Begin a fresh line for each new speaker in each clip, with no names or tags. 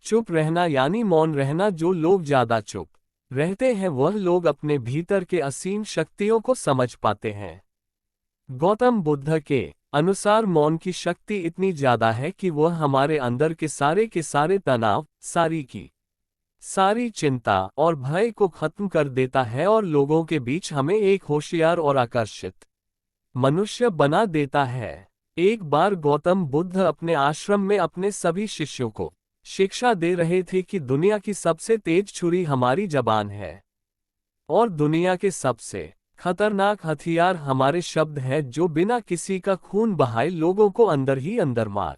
चुप रहना यानी मौन रहना। जो लोग ज्यादा चुप रहते हैं वह लोग अपने भीतर के असीम शक्तियों को समझ पाते हैं। गौतम बुद्ध के अनुसार मौन की शक्ति इतनी ज्यादा है कि वह हमारे अंदर के सारे तनाव, सारी चिंता और भय को खत्म कर देता है और लोगों के बीच हमें एक होशियार और आकर्षित मनुष्य बना देता है। एक बार गौतम बुद्ध अपने आश्रम में अपने सभी शिष्यों को शिक्षा दे रहे थे कि दुनिया की सबसे तेज छुरी हमारी जबान है और दुनिया के सबसे खतरनाक हथियार हमारे शब्द हैं जो बिना किसी का खून बहाए लोगों को अंदर ही अंदर मार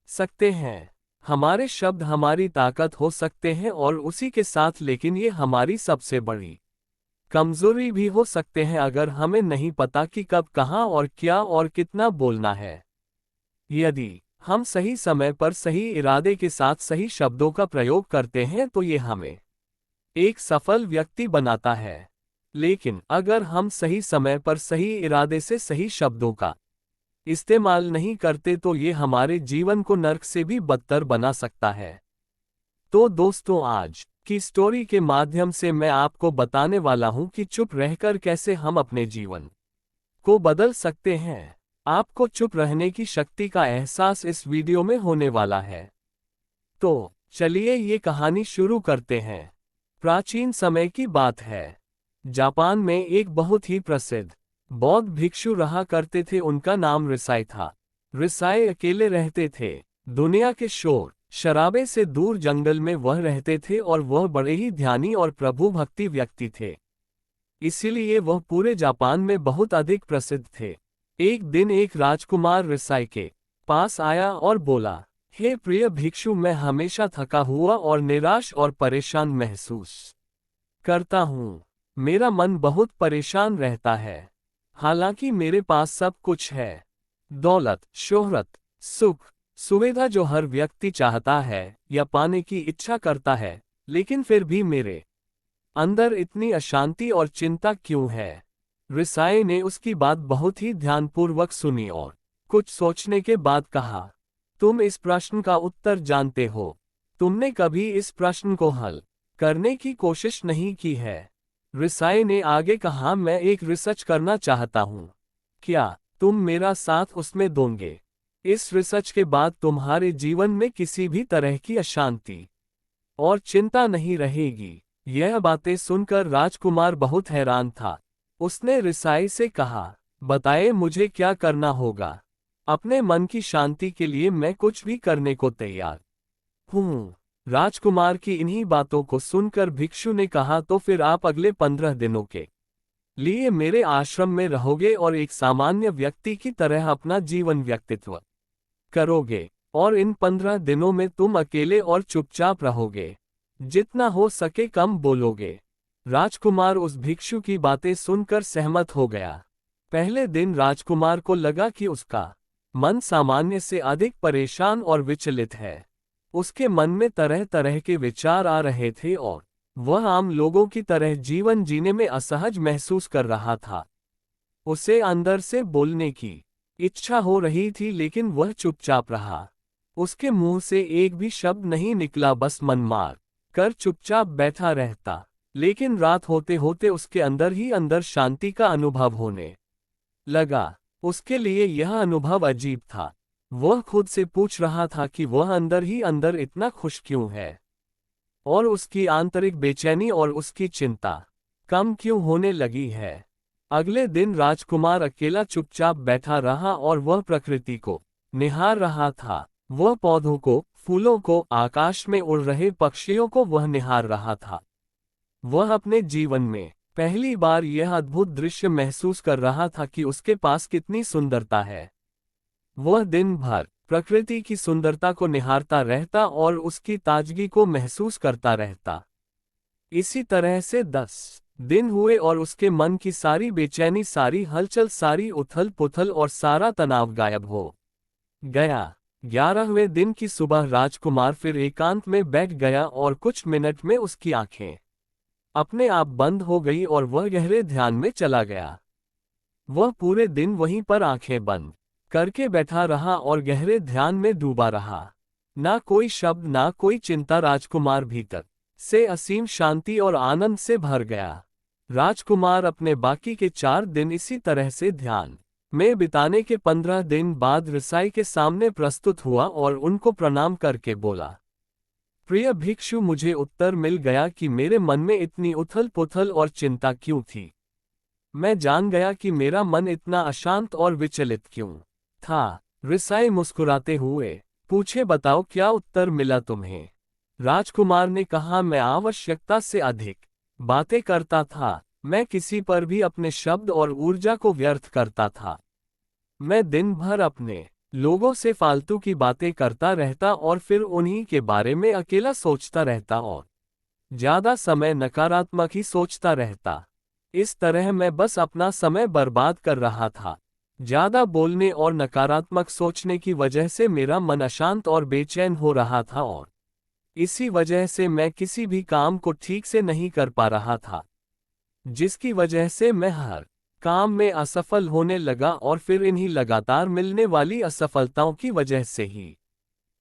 सकते हैं। हमारे शब्द हमारी ताकत हो सकते हैं और उसी के साथ लेकिन ये हमारी सबसे बड़ी कमजोरी भी हो सकते हैं अगर हमें नहीं पता कि कब कहाँ और क्या और कितना बोलना है। यदि हम सही समय पर सही इरादे के साथ सही शब्दों का प्रयोग करते हैं तो ये हमें एक सफल व्यक्ति बनाता है। लेकिन अगर हम सही समय पर सही इरादे से सही शब्दों का इस्तेमाल नहीं करते तो ये हमारे जीवन को नर्क से भी बदतर बना सकता है। तो दोस्तों, आज की स्टोरी के माध्यम से मैं आपको बताने वाला हूं कि चुप रहकर कैसे हम अपने जीवन को बदल सकते हैं। आपको चुप रहने की शक्ति का एहसास इस वीडियो में होने वाला है। तो चलिए ये कहानी शुरू करते हैं। प्राचीन समय की बात है। जापान में एक बहुत ही प्रसिद्ध बौद्ध भिक्षु रहा करते थे। उनका नाम रिसाई था। रिसाई अकेले रहते थे। दुनिया के शोर शराबे से दूर जंगल में वह रहते थे और वह बड़े ही ध्यानी और प्रभु भक्ति व्यक्ति थे। इसीलिए वह पूरे जापान में बहुत अधिक प्रसिद्ध थे। एक दिन एक राजकुमार रिसाई के पास आया और बोला, हे प्रिय भिक्षु, मैं हमेशा थका हुआ और निराश और परेशान महसूस करता हूँ। मेरा मन बहुत परेशान रहता है। हालांकि मेरे पास सब कुछ है, दौलत, शोहरत, सुख, सुविधा जो हर व्यक्ति चाहता है या पाने की इच्छा करता है, लेकिन फिर भी मेरे अंदर इतनी अशांति और चिंता क्यों है? रिसाई ने उसकी बात बहुत ही ध्यानपूर्वक सुनी और कुछ सोचने के बाद कहा, तुम इस प्रश्न का उत्तर जानते हो। तुमने कभी इस प्रश्न को हल करने की कोशिश नहीं की है। रिसाई ने आगे कहा, मैं एक रिसर्च करना चाहता हूँ। क्या तुम मेरा साथ उसमें दोगे? इस रिसर्च के बाद तुम्हारे जीवन में किसी भी तरह की अशांति और चिंता नहीं रहेगी। यह बातें सुनकर राजकुमार बहुत हैरान था। उसने रिसाई से कहा, बताए मुझे क्या करना होगा? अपने मन की शांति के लिए मैं कुछ भी करने को तैयार हूँ। राजकुमार की इन्हीं बातों को सुनकर भिक्षु ने कहा, तो फिर आप अगले 15 दिनों के लिए मेरे आश्रम में रहोगे और एक सामान्य व्यक्ति की तरह अपना जीवन व्यक्तित्व करोगे और इन 15 दिनों में तुम अकेले और चुपचाप रहोगे। जितना हो सके कम बोलोगे। राजकुमार उस भिक्षु की बातें सुनकर सहमत हो गया। पहले दिन राजकुमार को लगा कि उसका मन सामान्य से अधिक परेशान और विचलित है। उसके मन में तरह तरह के विचार आ रहे थे और वह आम लोगों की तरह जीवन जीने में असहज महसूस कर रहा था। उसे अंदर से बोलने की इच्छा हो रही थी लेकिन वह चुपचाप रहा। उसके मुंह से एक भी शब्द नहीं निकला, बस मन मार कर चुपचाप बैठा रहता। लेकिन रात होते होते उसके अंदर ही अंदर शांति का अनुभव होने लगा। उसके लिए यह अनुभव अजीब था। वह खुद से पूछ रहा था कि वह अंदर ही अंदर इतना खुश क्यों है और उसकी आंतरिक बेचैनी और उसकी चिंता कम क्यों होने लगी है। अगले दिन राजकुमार अकेला चुपचाप बैठा रहा और वह प्रकृति को निहार रहा था। वह पौधों को, फूलों को, आकाश में उड़ रहे पक्षियों को वह निहार रहा था। वह अपने जीवन में पहली बार यह अद्भुत दृश्य महसूस कर रहा था कि उसके पास कितनी सुंदरता है। वह दिन भर प्रकृति की सुंदरता को निहारता रहता और उसकी ताजगी को महसूस करता रहता। इसी तरह से 10 दिन हुए और उसके मन की सारी बेचैनी, सारी हलचल, सारी उथल पुथल और सारा तनाव गायब हो गया। 11वें दिन की सुबह राजकुमार फिर एकांत में बैठ गया और कुछ मिनट में उसकी आंखें अपने आप बंद हो गई और वह गहरे ध्यान में चला गया। वह पूरे दिन वहीं पर आंखें बंद करके बैठा रहा और गहरे ध्यान में डूबा रहा। ना कोई शब्द, ना कोई चिंता, राजकुमार भीतर से असीम शांति और आनंद से भर गया। राजकुमार अपने बाकी के 4 दिन इसी तरह से ध्यान में बिताने के 15 दिन बाद रसाई के सामने प्रस्तुत हुआ और उनको प्रणाम करके बोला, प्रिय भिक्षु, मुझे उत्तर मिल गया कि मेरे मन में इतनी उथल पुथल और चिंता क्यों थी। मैं जान गया कि मेरा मन इतना अशांत और विचलित क्यों था। रसाई मुस्कुराते हुए पूछे, बताओ क्या उत्तर मिला तुम्हें? राजकुमार ने कहा, मैं आवश्यकता से अधिक बातें करता था। मैं किसी पर भी अपने शब्द और ऊर्जा को व्यर्थ करता था। मैं दिन भर अपने लोगों से फालतू की बातें करता रहता और फिर उन्हीं के बारे में अकेला सोचता रहता और ज्यादा समय नकारात्मक ही सोचता रहता। इस तरह मैं बस अपना समय बर्बाद कर रहा था। ज्यादा बोलने और नकारात्मक सोचने की वजह से मेरा मन अशांत और बेचैन हो रहा था और इसी वजह से मैं किसी भी काम को ठीक से नहीं कर पा रहा था, जिसकी वजह से मैं हर काम में असफल होने लगा और फिर इन्हीं लगातार मिलने वाली असफलताओं की वजह से ही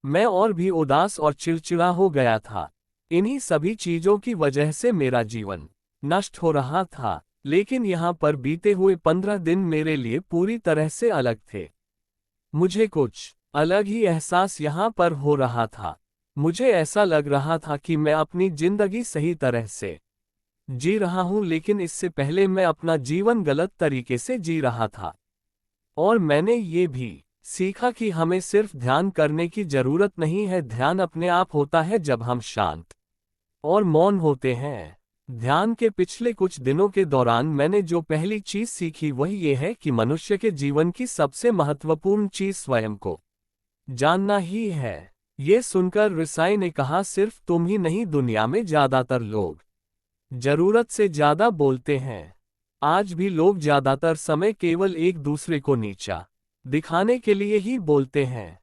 मैं और भी उदास और चिड़चिड़ा हो गया था। इन्हीं सभी चीजों की वजह से मेरा जीवन नष्ट हो रहा था। लेकिन यहाँ पर बीते हुए 15 दिन मेरे लिए पूरी तरह से अलग थे। मुझे कुछ अलग ही एहसास यहाँ पर हो रहा था। मुझे ऐसा लग रहा था कि मैं अपनी जिंदगी सही तरह से जी रहा हूँ, लेकिन इससे पहले मैं अपना जीवन गलत तरीके से जी रहा था। और मैंने ये भी सीखा कि हमें सिर्फ ध्यान करने की जरूरत नहीं है। ध्यान अपने आप होता है जब हम शांत और मौन होते हैं। ध्यान के पिछले कुछ दिनों के दौरान मैंने जो पहली चीज सीखी वह ये है कि मनुष्य के जीवन की सबसे महत्वपूर्ण चीज स्वयं को जानना ही है। ये सुनकर रसाई ने कहा, सिर्फ तुम ही नहीं, दुनिया में ज्यादातर लोग जरूरत से ज्यादा बोलते हैं। आज भी लोग ज्यादातर समय केवल एक दूसरे को नीचा दिखाने के लिए ही बोलते हैं।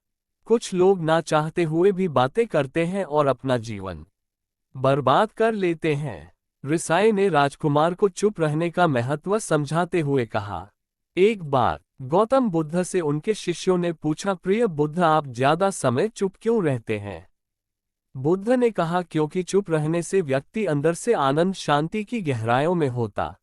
कुछ लोग ना चाहते हुए भी बातें करते हैं और अपना जीवन बर्बाद कर लेते हैं। रसाई ने राजकुमार को चुप रहने का महत्व समझाते हुए कहा, एक बार गौतम बुद्ध से उनके शिष्यों ने पूछा, प्रिय बुद्ध, आप ज्यादा समय चुप क्यों रहते हैं? बुद्ध ने कहा, क्योंकि चुप रहने से व्यक्ति अंदर से आनंद, शांति की गहराइयों में होता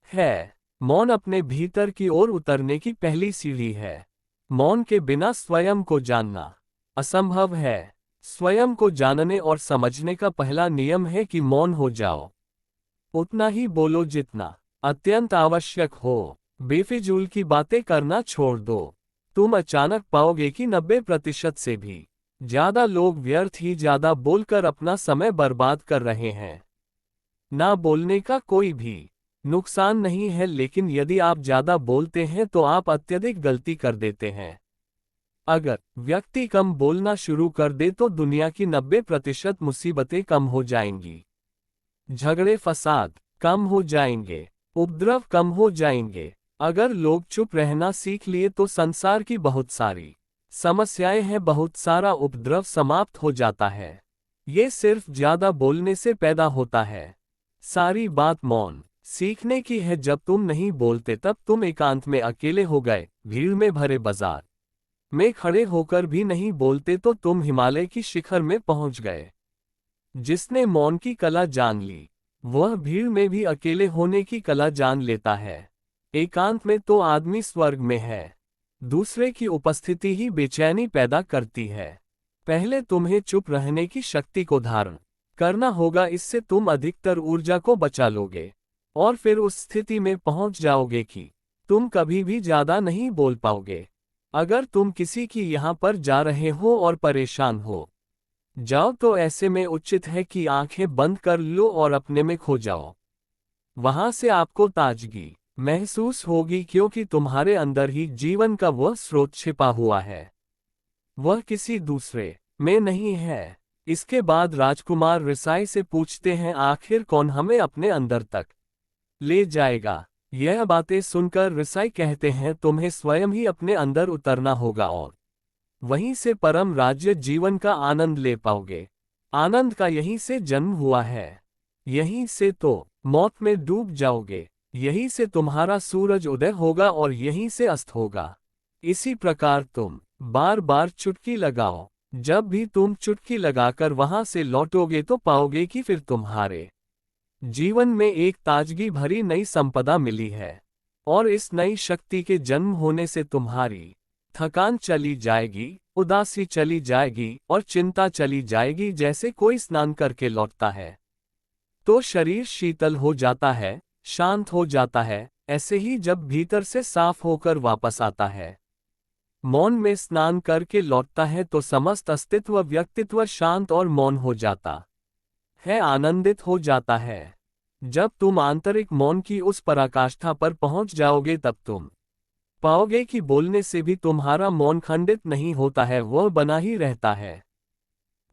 है। मौन अपने भीतर की ओर उतरने की पहली सीढ़ी है। मौन के बिना स्वयं को जानना असंभव है। स्वयं को जानने और समझने का पहला नियम है कि मौन हो जाओ। उतना ही बोलो जितना अत्यंत आवश्यक हो। बेफिजूल की बातें करना छोड़ दो। तुम अचानक पाओगे कि 90% से भी ज्यादा लोग व्यर्थ ही ज्यादा बोलकर अपना समय बर्बाद कर रहे हैं। ना बोलने का कोई भी नुकसान नहीं है, लेकिन यदि आप ज्यादा बोलते हैं तो आप अत्यधिक गलती कर देते हैं। अगर व्यक्ति कम बोलना शुरू कर दे तो दुनिया की 90% मुसीबतें कम हो जाएंगी। झगड़े फसाद कम हो जाएंगे, उपद्रव कम हो जाएंगे। अगर लोग चुप रहना सीख लिए तो संसार की बहुत सारी समस्याएं हैं, बहुत सारा उपद्रव समाप्त हो जाता है। ये सिर्फ ज्यादा बोलने से पैदा होता है। सारी बात मौन सीखने की है। जब तुम नहीं बोलते तब तुम एकांत में अकेले हो गए, भीड़ में भरे बाजार में खड़े होकर भी नहीं बोलते तो तुम हिमालय की शिखर में पहुंच गए। जिसने मौन की कला जान ली वह भीड़ में भी अकेले होने की कला जान लेता है। एकांत में तो आदमी स्वर्ग में है। दूसरे की उपस्थिति ही बेचैनी पैदा करती है। पहले तुम्हें चुप रहने की शक्ति को धारण करना होगा, इससे तुम अधिकतर ऊर्जा को बचा लोगे और फिर उस स्थिति में पहुंच जाओगे कि तुम कभी भी ज्यादा नहीं बोल पाओगे। अगर तुम किसी की यहाँ पर जा रहे हो और परेशान हो जाओ तो ऐसे में उचित है कि आंखें बंद कर लो और अपने में खो जाओ। वहां से आपको ताजगी महसूस होगी, क्योंकि तुम्हारे अंदर ही जीवन का वह स्रोत छिपा हुआ है। वह किसी दूसरे में नहीं है। इसके बाद राजकुमार रसाई से पूछते हैं, आखिर कौन हमें अपने अंदर तक ले जाएगा? यह बातें सुनकर रसाई कहते हैं, तुम्हें स्वयं ही अपने अंदर उतरना होगा और वहीं से परम राज्य जीवन का आनंद ले पाओगे। आनंद का यहीं से जन्म हुआ है। यहीं से तो मौत में डूब जाओगे। यहीं से तुम्हारा सूरज उदय होगा और यहीं से अस्त होगा। इसी प्रकार तुम बार बार चुटकी लगाओ, जब भी तुम चुटकी लगाकर वहां से लौटोगे तो पाओगे कि फिर तुम्हारे जीवन में एक ताजगी भरी नई संपदा मिली है। और इस नई शक्ति के जन्म होने से तुम्हारी थकान चली जाएगी, उदासी चली जाएगी और चिंता चली जाएगी। जैसे कोई स्नान करके लौटता है तो शरीर शीतल हो जाता है, शांत हो जाता है, ऐसे ही जब भीतर से साफ होकर वापस आता है, मौन में स्नान करके लौटता है तो समस्त अस्तित्व व्यक्तित्व शांत और मौन हो जाता है, आनंदित हो जाता है। जब तुम आंतरिक मौन की उस पराकाष्ठा पर पहुंच जाओगे तब तुम पाओगे कि बोलने से भी तुम्हारा मौन खंडित नहीं होता है, वह बना ही रहता है।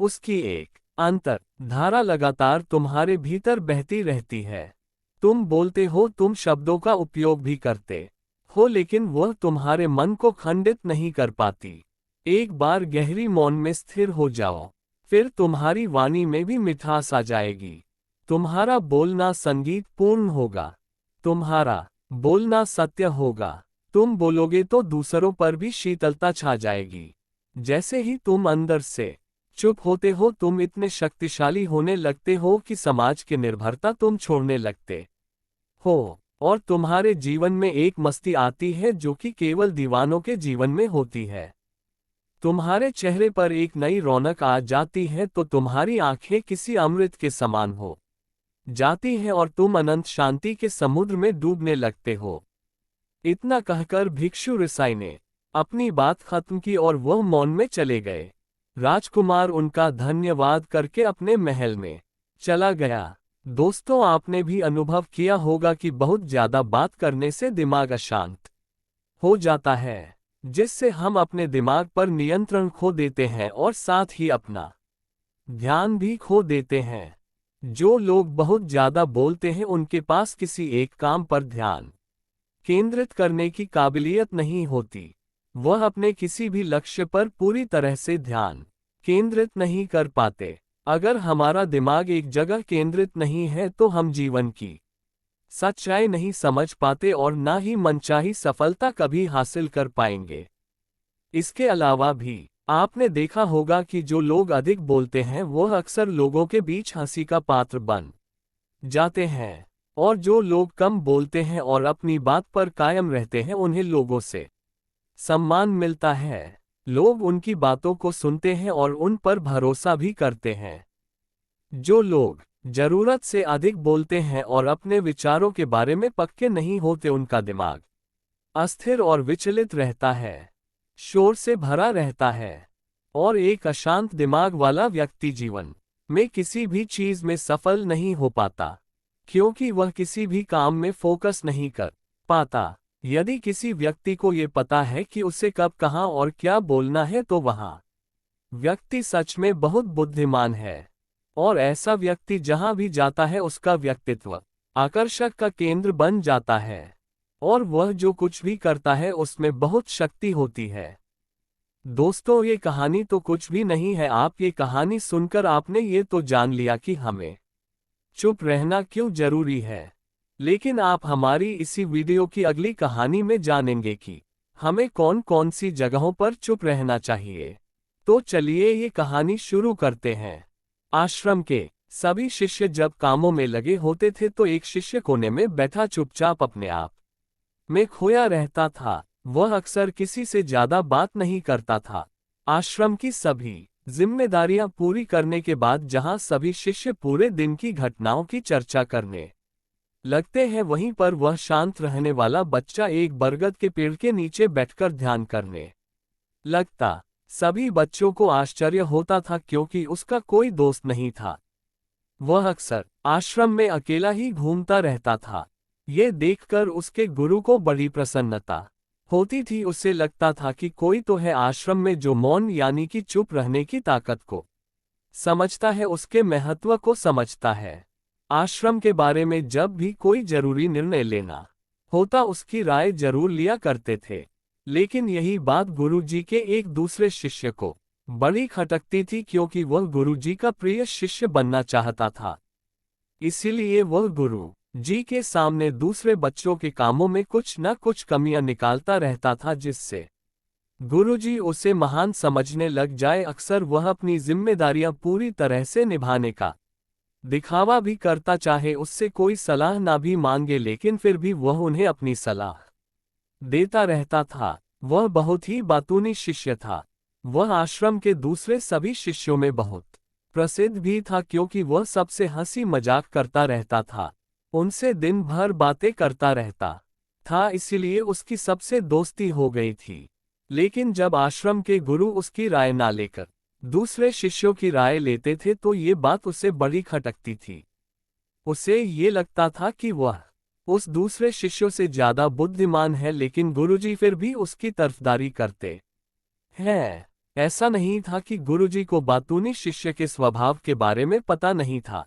उसकी एक अंतर धारा लगातार तुम्हारे भीतर बहती रहती है। तुम बोलते हो, तुम शब्दों का उपयोग भी करते हो, लेकिन वह तुम्हारे मन को खंडित नहीं कर पाती। एक बार गहरी मौन में स्थिर हो जाओ, फिर तुम्हारी वाणी में भी मिठास आ जाएगी। तुम्हारा बोलना संगीत पूर्ण होगा, तुम्हारा बोलना सत्य होगा। तुम बोलोगे तो दूसरों पर भी शीतलता छा जाएगी। जैसे ही तुम अंदर से चुप होते हो, तुम इतने शक्तिशाली होने लगते हो कि समाज की निर्भरता तुम छोड़ने लगते हो और तुम्हारे जीवन में एक मस्ती आती है जो कि केवल दीवानों के जीवन में होती है। तुम्हारे चेहरे पर एक नई रौनक आ जाती है तो तुम्हारी आंखें किसी अमृत के समान हो जाती हैं और तुम अनंत शांति के समुद्र में डूबने लगते हो। इतना कहकर भिक्षु ऋषि ने अपनी बात खत्म की और वह मौन में चले गए। राजकुमार उनका धन्यवाद करके अपने महल में चला गया। दोस्तों, आपने भी अनुभव किया होगा कि बहुत ज्यादा बात करने से दिमाग अशांत हो जाता है, जिससे हम अपने दिमाग पर नियंत्रण खो देते हैं और साथ ही अपना ध्यान भी खो देते हैं। जो लोग बहुत ज्यादा बोलते हैं उनके पास किसी एक काम पर ध्यान केंद्रित करने की काबिलियत नहीं होती। वह अपने किसी भी लक्ष्य पर पूरी तरह से ध्यान केंद्रित नहीं कर पाते। अगर हमारा दिमाग एक जगह केंद्रित नहीं है तो हम जीवन की सच्चाई नहीं समझ पाते और ना ही मनचाही सफलता कभी हासिल कर पाएंगे। इसके अलावा भी आपने देखा होगा कि जो लोग अधिक बोलते हैं वह अक्सर लोगों के बीच हंसी का पात्र बन जाते हैं, और जो लोग कम बोलते हैं और अपनी बात पर कायम रहते हैं उन्हें लोगों से सम्मान मिलता है। लोग उनकी बातों को सुनते हैं और उन पर भरोसा भी करते हैं। जो लोग जरूरत से अधिक बोलते हैं और अपने विचारों के बारे में पक्के नहीं होते, उनका दिमाग अस्थिर और विचलित रहता है, शोर से भरा रहता है, और एक अशांत दिमाग वाला व्यक्ति जीवन में किसी भी चीज में सफल नहीं हो पाता, क्योंकि वह किसी भी काम में फोकस नहीं कर पाता। यदि किसी व्यक्ति को ये पता है कि उसे कब कहाँ और क्या बोलना है तो वह व्यक्ति सच में बहुत बुद्धिमान है, और ऐसा व्यक्ति जहां भी जाता है उसका व्यक्तित्व आकर्षक का केंद्र बन जाता है, और वह जो कुछ भी करता है उसमें बहुत शक्ति होती है। दोस्तों, ये कहानी तो कुछ भी नहीं है। आप ये कहानी सुनकर आपने ये तो जान लिया कि हमें चुप रहना क्यों जरूरी है, लेकिन आप हमारी इसी वीडियो की अगली कहानी में जानेंगे कि हमें कौन कौन सी जगहों पर चुप रहना चाहिए। तो चलिए ये कहानी शुरू करते हैं। आश्रम के सभी शिष्य जब कामों में लगे होते थे तो एक शिष्य कोने में बैठा चुपचाप अपने आप में खोया रहता था। वह अक्सर किसी से ज्यादा बात नहीं करता था। आश्रम की सभी जिम्मेदारियां पूरी करने के बाद जहां सभी शिष्य पूरे दिन की घटनाओं की चर्चा करने लगते हैं, वहीं पर वह शांत रहने वाला बच्चा एक बरगद के पेड़ के नीचे बैठकर ध्यान करने लगता। सभी बच्चों को आश्चर्य होता था क्योंकि उसका कोई दोस्त नहीं था। वह अक्सर आश्रम में अकेला ही घूमता रहता था। ये देखकर उसके गुरु को बड़ी प्रसन्नता होती थी। उसे लगता था कि कोई तो है आश्रम में जो मौन यानी कि चुप रहने की ताकत को समझता है, उसके महत्व को समझता है। आश्रम के बारे में जब भी कोई जरूरी निर्णय लेना होता उसकी राय जरूर लिया करते थे, लेकिन यही बात गुरुजी के एक दूसरे शिष्य को बड़ी खटकती थी क्योंकि वह गुरुजी का प्रिय शिष्य बनना चाहता था। इसीलिए वह गुरु जी के सामने दूसरे बच्चों के कामों में कुछ न कुछ कमियां निकालता रहता था, जिससे गुरुजी उसे महान समझने लग जाए। अक्सर वह अपनी जिम्मेदारियां पूरी तरह से निभाने का दिखावा भी करता, चाहे उससे कोई सलाह ना भी मांगे, लेकिन फिर भी वह उन्हें अपनी सलाह देता रहता था। वह बहुत ही बातूनी शिष्य था। वह आश्रम के दूसरे सभी शिष्यों में बहुत प्रसिद्ध भी था, क्योंकि वह सबसे हंसी मजाक करता रहता था, उनसे दिन भर बातें करता रहता था, इसीलिए उसकी सबसे दोस्ती हो गई थी। लेकिन जब आश्रम के गुरु उसकी राय ना लेकर दूसरे शिष्यों की राय लेते थे तो ये बात उसे बड़ी खटकती थी। उसे ये लगता था कि वह उस दूसरे शिष्यों से ज्यादा बुद्धिमान है, लेकिन गुरुजी फिर भी उसकी तरफदारी करते हैं। ऐसा नहीं था कि गुरुजी को बातूनी शिष्य के स्वभाव के बारे में पता नहीं था,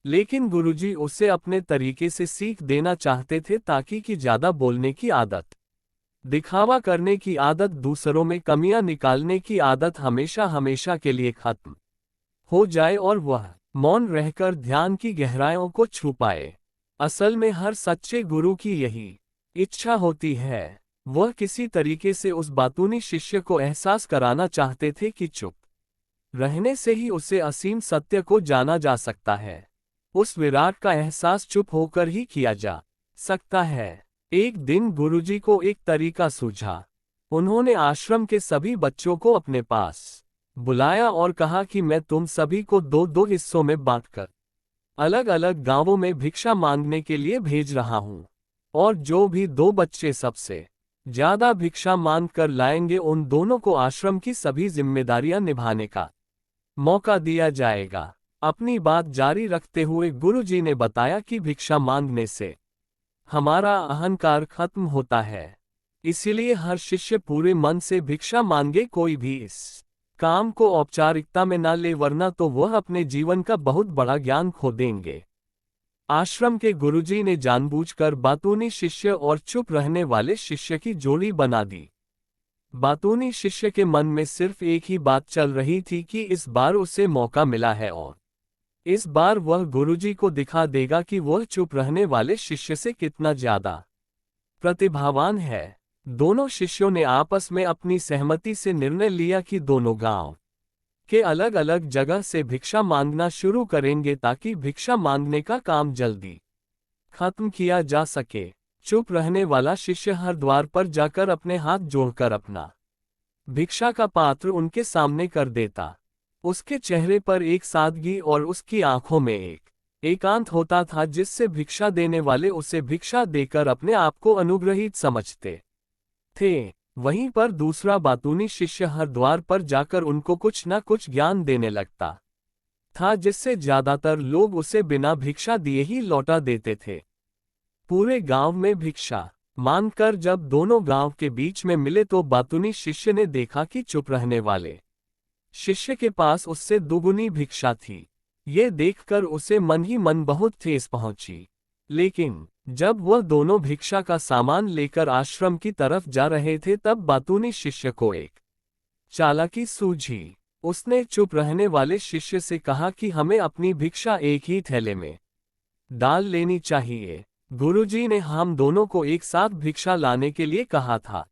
लेकिन गुरुजी उसे अपने तरीके से सीख देना चाहते थे, ताकि कि ज्यादा बोलने की आदत, दिखावा करने की आदत, दूसरों में कमियां निकालने की आदत हमेशा हमेशा के लिए खत्म हो जाए और वह मौन रहकर ध्यान की गहराइयों को छू पाए। असल में हर सच्चे गुरु की यही इच्छा होती है। वह किसी तरीके से उस बातूनी शिष्य को एहसास कराना चाहते थे कि चुप रहने से ही उसे असीम सत्य को जाना जा सकता है। उस विराट का एहसास चुप होकर ही किया जा सकता है। एक दिन गुरुजी को एक तरीका सूझा। उन्होंने आश्रम के सभी बच्चों को अपने पास बुलाया और कहा कि मैं तुम सभी को दो दो हिस्सों में बांटकर अलग अलग गांवों में भिक्षा मांगने के लिए भेज रहा हूं, और जो भी दो बच्चे सबसे ज्यादा भिक्षा मांग कर लाएंगे, उन दोनों को आश्रम की सभी जिम्मेदारियां निभाने का मौका दिया जाएगा। अपनी बात जारी रखते हुए गुरुजी ने बताया कि भिक्षा मांगने से हमारा अहंकार खत्म होता है, इसीलिए हर शिष्य पूरे मन से भिक्षा मांगे, कोई भी इस काम को औपचारिकता में न ले, वरना तो वह अपने जीवन का बहुत बड़ा ज्ञान खो देंगे। आश्रम के गुरुजी ने जानबूझकर बातूनी शिष्य और चुप रहने वाले शिष्य की जोड़ी बना दी। बातूनी शिष्य के मन में सिर्फ एक ही बात चल रही थी कि इस बार उसे मौका मिला है और इस बार वह गुरुजी को दिखा देगा कि वह चुप रहने वाले शिष्य से कितना ज्यादा प्रतिभावान है। दोनों शिष्यों ने आपस में अपनी सहमति से निर्णय लिया कि दोनों गांव के अलग अलग जगह से भिक्षा मांगना शुरू करेंगे, ताकि भिक्षा मांगने का काम जल्दी खत्म किया जा सके। चुप रहने वाला शिष्य हर द्वार पर जाकर अपने हाथ जोड़कर अपना भिक्षा का पात्र उनके सामने कर देता। उसके चेहरे पर एक सादगी और उसकी आंखों में एक एकांत होता था, जिससे भिक्षा देने वाले उसे भिक्षा देकर अपने आप को अनुग्रहित समझते थे। वहीं पर दूसरा बातूनी शिष्य हर द्वार पर जाकर उनको कुछ न कुछ ज्ञान देने लगता था, जिससे ज्यादातर लोग उसे बिना भिक्षा दिए ही लौटा देते थे। पूरे गांव में भिक्षा मांगकर जब दोनों गांव के बीच में मिले तो बातूनी शिष्य ने देखा कि चुप रहने वाले शिष्य के पास उससे दुगुनी भिक्षा थी। ये देखकर उसे मन ही मन बहुत ठेस पहुंची। लेकिन जब वह दोनों भिक्षा का सामान लेकर आश्रम की तरफ जा रहे थे, तब बातूनी शिष्य को एक चालाकी सूझी। उसने चुप रहने वाले शिष्य से कहा कि हमें अपनी भिक्षा एक ही थैले में डाल लेनी चाहिए। गुरुजी ने हम दोनों को एक साथ भिक्षा लाने के लिए कहा था।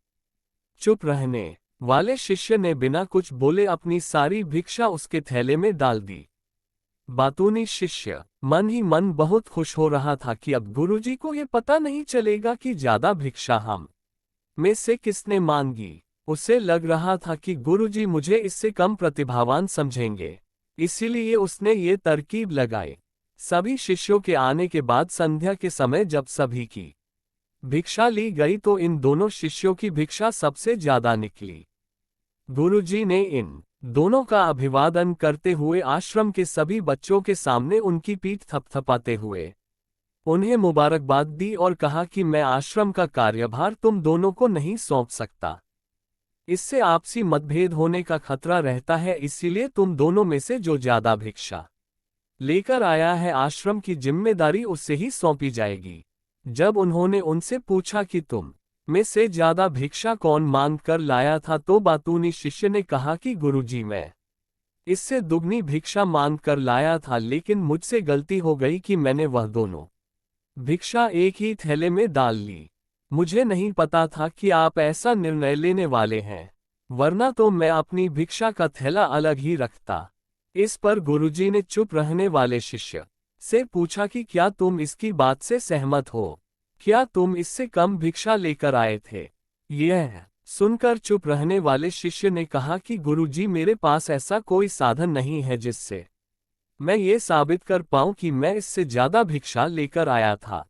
चुप रहने वाले शिष्य ने बिना कुछ बोले अपनी सारी भिक्षा उसके थैले में डाल दी। बातूनी शिष्य मन ही मन बहुत खुश हो रहा था कि अब गुरुजी को ये पता नहीं चलेगा कि ज्यादा भिक्षा हम में से किसने मांगी। उसे लग रहा था कि गुरुजी मुझे इससे कम प्रतिभावान समझेंगे, इसीलिए उसने ये तरकीब लगाई। सभी शिष्यों के आने के बाद संध्या के समय जब सभी की भिक्षा ली गई तो इन दोनों शिष्यों की भिक्षा सबसे ज्यादा निकली। गुरुजी ने इन दोनों का अभिवादन करते हुए आश्रम के सभी बच्चों के सामने उनकी पीठ थपथपाते हुए उन्हें मुबारकबाद दी और कहा कि मैं आश्रम का कार्यभार तुम दोनों को नहीं सौंप सकता। इससे आपसी मतभेद होने का खतरा रहता है, इसीलिए तुम दोनों में से जो ज्यादा भिक्षा लेकर आया है, आश्रम की जिम्मेदारी उससे ही सौंपी जाएगी। जब उन्होंने उनसे पूछा कि तुम में से ज्यादा भिक्षा कौन मांग कर लाया था, तो बातूनी शिष्य ने कहा कि गुरुजी मैं इससे दुगनी भिक्षा मांग कर लाया था, लेकिन मुझसे गलती हो गई कि मैंने वह दोनों भिक्षा एक ही थैले में डाल ली। मुझे नहीं पता था कि आप ऐसा निर्णय लेने वाले हैं। वरना तो मैं अपनी भिक्षा का थैला अलग ही रखता। इस पर गुरुजी ने चुप रहने वाले शिष्य से पूछा कि क्या तुम इसकी बात से सहमत हो? क्या तुम इससे कम भिक्षा लेकर आए थे? यह सुनकर चुप रहने वाले शिष्य ने कहा कि गुरुजी, मेरे पास ऐसा कोई साधन नहीं है जिससे मैं ये साबित कर पाऊं कि मैं इससे ज्यादा भिक्षा लेकर आया था।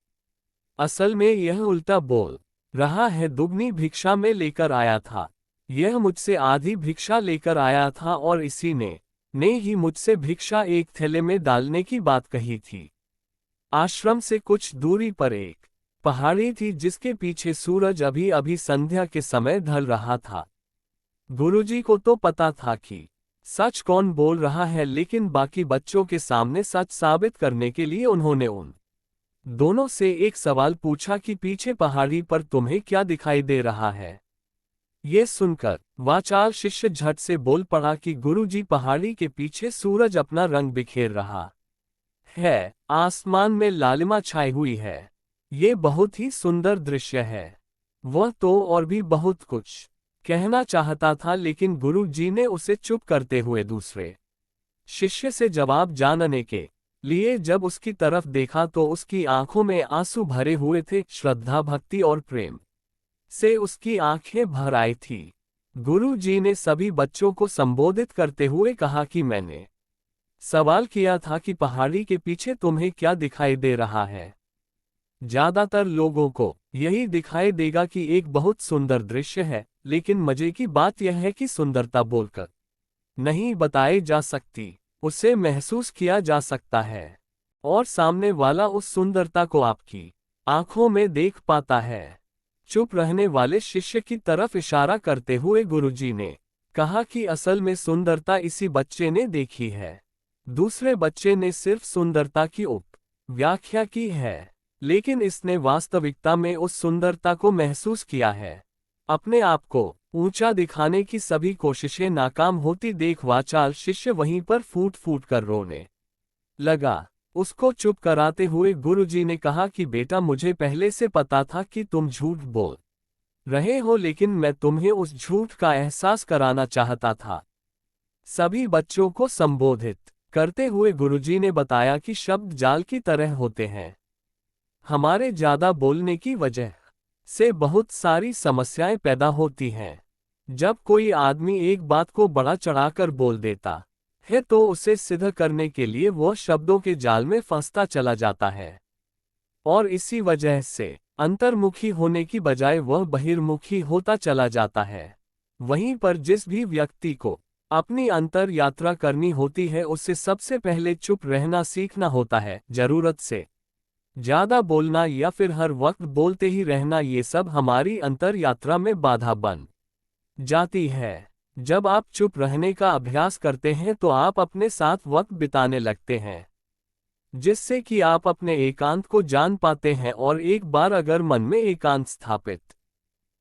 असल में यह उल्टा बोल रहा है, दुगनी भिक्षा में लेकर आया था। यह मुझसे आधी भिक्षा लेकर आया था और इसी ने ही मुझसे भिक्षा एक थैले में डालने की बात कही थी। आश्रम से कुछ दूरी पर एक पहाड़ी थी जिसके पीछे सूरज अभी अभी संध्या के समय ढल रहा था। गुरुजी को तो पता था कि सच कौन बोल रहा है, लेकिन बाकी बच्चों के सामने सच साबित करने के लिए उन्होंने उन दोनों से एक सवाल पूछा कि पीछे पहाड़ी पर तुम्हें क्या दिखाई दे रहा है? ये सुनकर वाचाल शिष्य झट से बोल पड़ा कि गुरुजी, पहाड़ी के पीछे सूरज अपना रंग बिखेर रहा है, आसमान में लालिमा छाई हुई है। ये बहुत ही सुंदर दृश्य है। वह तो और भी बहुत कुछ कहना चाहता था, लेकिन गुरुजी ने उसे चुप करते हुए दूसरे शिष्य से जवाब जानने के लिए जब उसकी तरफ देखा तो उसकी आंखों में आंसू भरे हुए थे। श्रद्धा, भक्ति और प्रेम से उसकी आंखें भर आई थी। गुरुजी ने सभी बच्चों को संबोधित करते हुए कहा कि मैंने सवाल किया था कि पहाड़ी के पीछे तुम्हें क्या दिखाई दे रहा है? ज्यादातर लोगों को यही दिखाई देगा कि एक बहुत सुंदर दृश्य है, लेकिन मजे की बात यह है कि सुंदरता बोलकर नहीं बताई जा सकती, उसे महसूस किया जा सकता है और सामने वाला उस सुंदरता को आपकी आंखों में देख पाता है। चुप रहने वाले शिष्य की तरफ इशारा करते हुए गुरुजी ने कहा कि असल में सुंदरता इसी बच्चे ने देखी है। दूसरे बच्चे ने सिर्फ सुंदरता की व्याख्या की है, लेकिन इसने वास्तविकता में उस सुंदरता को महसूस किया है। अपने आप को ऊंचा दिखाने की सभी कोशिशें नाकाम होती देख वाचाल शिष्य वहीं पर फूट फूट कर रोने लगा। उसको चुप कराते हुए गुरुजी ने कहा कि बेटा, मुझे पहले से पता था कि तुम झूठ बोल रहे हो, लेकिन मैं तुम्हें उस झूठ का एहसास कराना चाहता था। सभी बच्चों को संबोधित करते हुए गुरुजी ने बताया कि शब्द जाल की तरह होते हैं। हमारे ज्यादा बोलने की वजह से बहुत सारी समस्याएं पैदा होती हैं। जब कोई आदमी एक बात को बढ़ा चढ़ाकर बोल देता है तो उसे सिद्ध करने के लिए वह शब्दों के जाल में फंसता चला जाता है, और इसी वजह से अंतर्मुखी होने की बजाय वह बहिर्मुखी होता चला जाता है। वहीं पर जिस भी व्यक्ति को अपनी अंतर यात्रा करनी होती है, उससे सबसे पहले चुप रहना सीखना होता है। जरूरत से ज्यादा बोलना या फिर हर वक्त बोलते ही रहना, ये सब हमारी अंतर यात्रा में बाधा बन जाती है। जब आप चुप रहने का अभ्यास करते हैं तो आप अपने साथ वक्त बिताने लगते हैं, जिससे कि आप अपने एकांत को जान पाते हैं, और एक बार अगर मन में एकांत स्थापित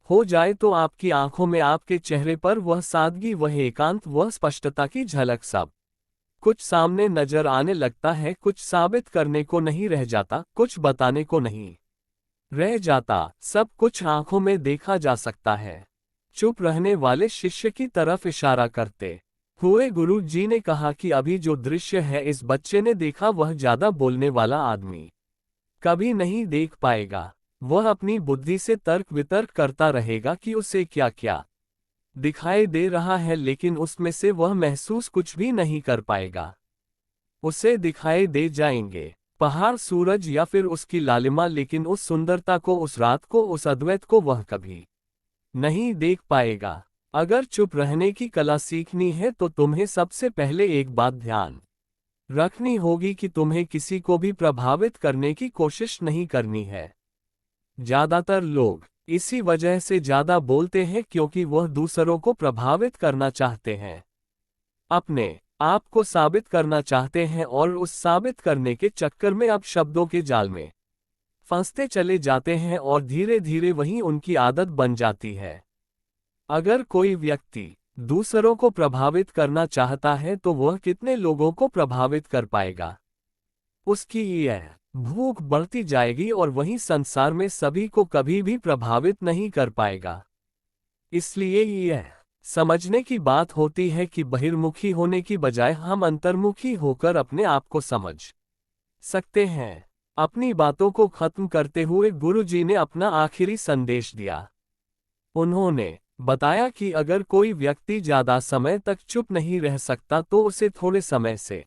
हो जाए तो आपकी आंखों में, आपके चेहरे पर वह सादगी, वह एकांत, वह स्पष्टता की झलक सब कुछ सामने नजर आने लगता है। कुछ साबित करने को नहीं रह जाता, कुछ बताने को नहीं रह जाता, सब कुछ आंखों में देखा जा सकता है। चुप रहने वाले शिष्य की तरफ इशारा करते हुए गुरु जी ने कहा कि अभी जो दृश्य है इस बच्चे ने देखा, वह ज्यादा बोलने वाला आदमी कभी नहीं देख पाएगा। वह अपनी बुद्धि से तर्क वितर्क करता रहेगा कि उसे क्या क्या दिखाई दे रहा है, लेकिन उसमें से वह महसूस कुछ भी नहीं कर पाएगा। उसे दिखाई दे जाएंगे पहाड़, सूरज या फिर उसकी लालिमा, लेकिन उस सुंदरता को, उस रात को, उस अद्वैत को वह कभी नहीं देख पाएगा। अगर चुप रहने की कला सीखनी है तो तुम्हें सबसे पहले एक बात ध्यान रखनी होगी कि तुम्हें किसी को भी प्रभावित करने की कोशिश नहीं करनी है। ज्यादातर लोग इसी वजह से ज्यादा बोलते हैं क्योंकि वह दूसरों को प्रभावित करना चाहते हैं, अपने आप को साबित करना चाहते हैं, और उस साबित करने के चक्कर में अब शब्दों के जाल में फंसते चले जाते हैं और धीरे धीरे वही उनकी आदत बन जाती है। अगर कोई व्यक्ति दूसरों को प्रभावित करना चाहता है तो वह कितने लोगों को प्रभावित कर पाएगा? उसकी यह भूख बढ़ती जाएगी और वही संसार में सभी को कभी भी प्रभावित नहीं कर पाएगा। इसलिए यह समझने की बात होती है कि बहिर्मुखी होने की बजाय हम अंतर्मुखी होकर अपने आप को समझ सकते हैं। अपनी बातों को खत्म करते हुए गुरुजी ने अपना आखिरी संदेश दिया। उन्होंने बताया कि अगर कोई व्यक्ति ज्यादा समय तक चुप नहीं रह सकता तो उसे थोड़े समय से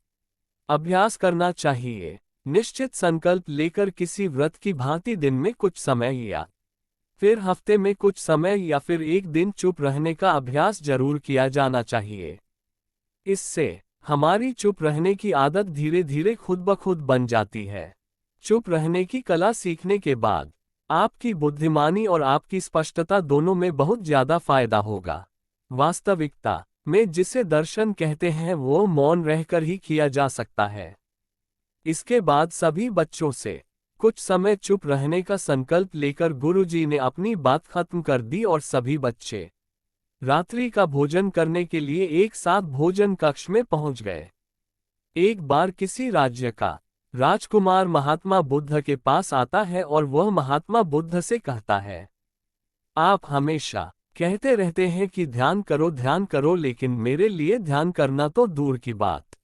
अभ्यास करना चाहिए। निश्चित संकल्प लेकर किसी व्रत की भांति दिन में कुछ समय या फिर हफ्ते में कुछ समय या फिर एक दिन चुप रहने का अभ्यास जरूर किया जाना चाहिए। इससे हमारी चुप रहने की आदत धीरे धीरे खुद ब खुद बन जाती है। चुप रहने की कला सीखने के बाद आपकी बुद्धिमानी और आपकी स्पष्टता दोनों में बहुत ज्यादा फायदा होगा। वास्तविकता में जिसे दर्शन कहते हैं वो मौन रहकर ही किया जा सकता है। इसके बाद सभी बच्चों से कुछ समय चुप रहने का संकल्प लेकर गुरुजी ने अपनी बात खत्म कर दी और सभी बच्चे रात्रि का भोजन करने के लिए एक साथ भोजन कक्ष में पहुंच गए। एक बार किसी राज्य का राजकुमार महात्मा बुद्ध के पास आता है और वह महात्मा बुद्ध से कहता है, आप हमेशा कहते रहते हैं कि ध्यान करो, लेकिन मेरे लिए ध्यान करना तो दूर की बात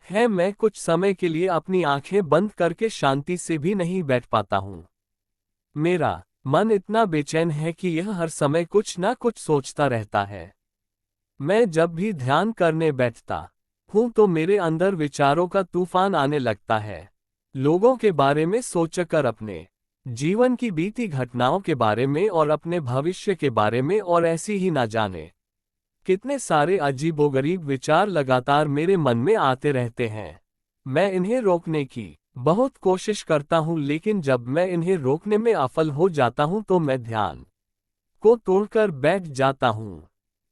है। मैं कुछ समय के लिए अपनी आंखें बंद करके शांति से भी नहीं बैठ पाता हूं। मेरा मन इतना बेचैन है कि यह हर समय कुछ ना कुछ सोचता रहता है। मैं जब भी ध्यान करने बैठता हूं तो मेरे अंदर विचारों का तूफान आने लगता है। लोगों के बारे में सोचकर, अपने जीवन की बीती घटनाओं के बारे में और अपने भविष्य के बारे में, और ऐसी ही ना जाने कितने सारे अजीबोगरीब विचार लगातार मेरे मन में आते रहते हैं। मैं इन्हें रोकने की बहुत कोशिश करता हूं, लेकिन जब मैं इन्हें रोकने में असफल हो जाता हूं तो मैं ध्यान को तोड़कर बैठ जाता हूं।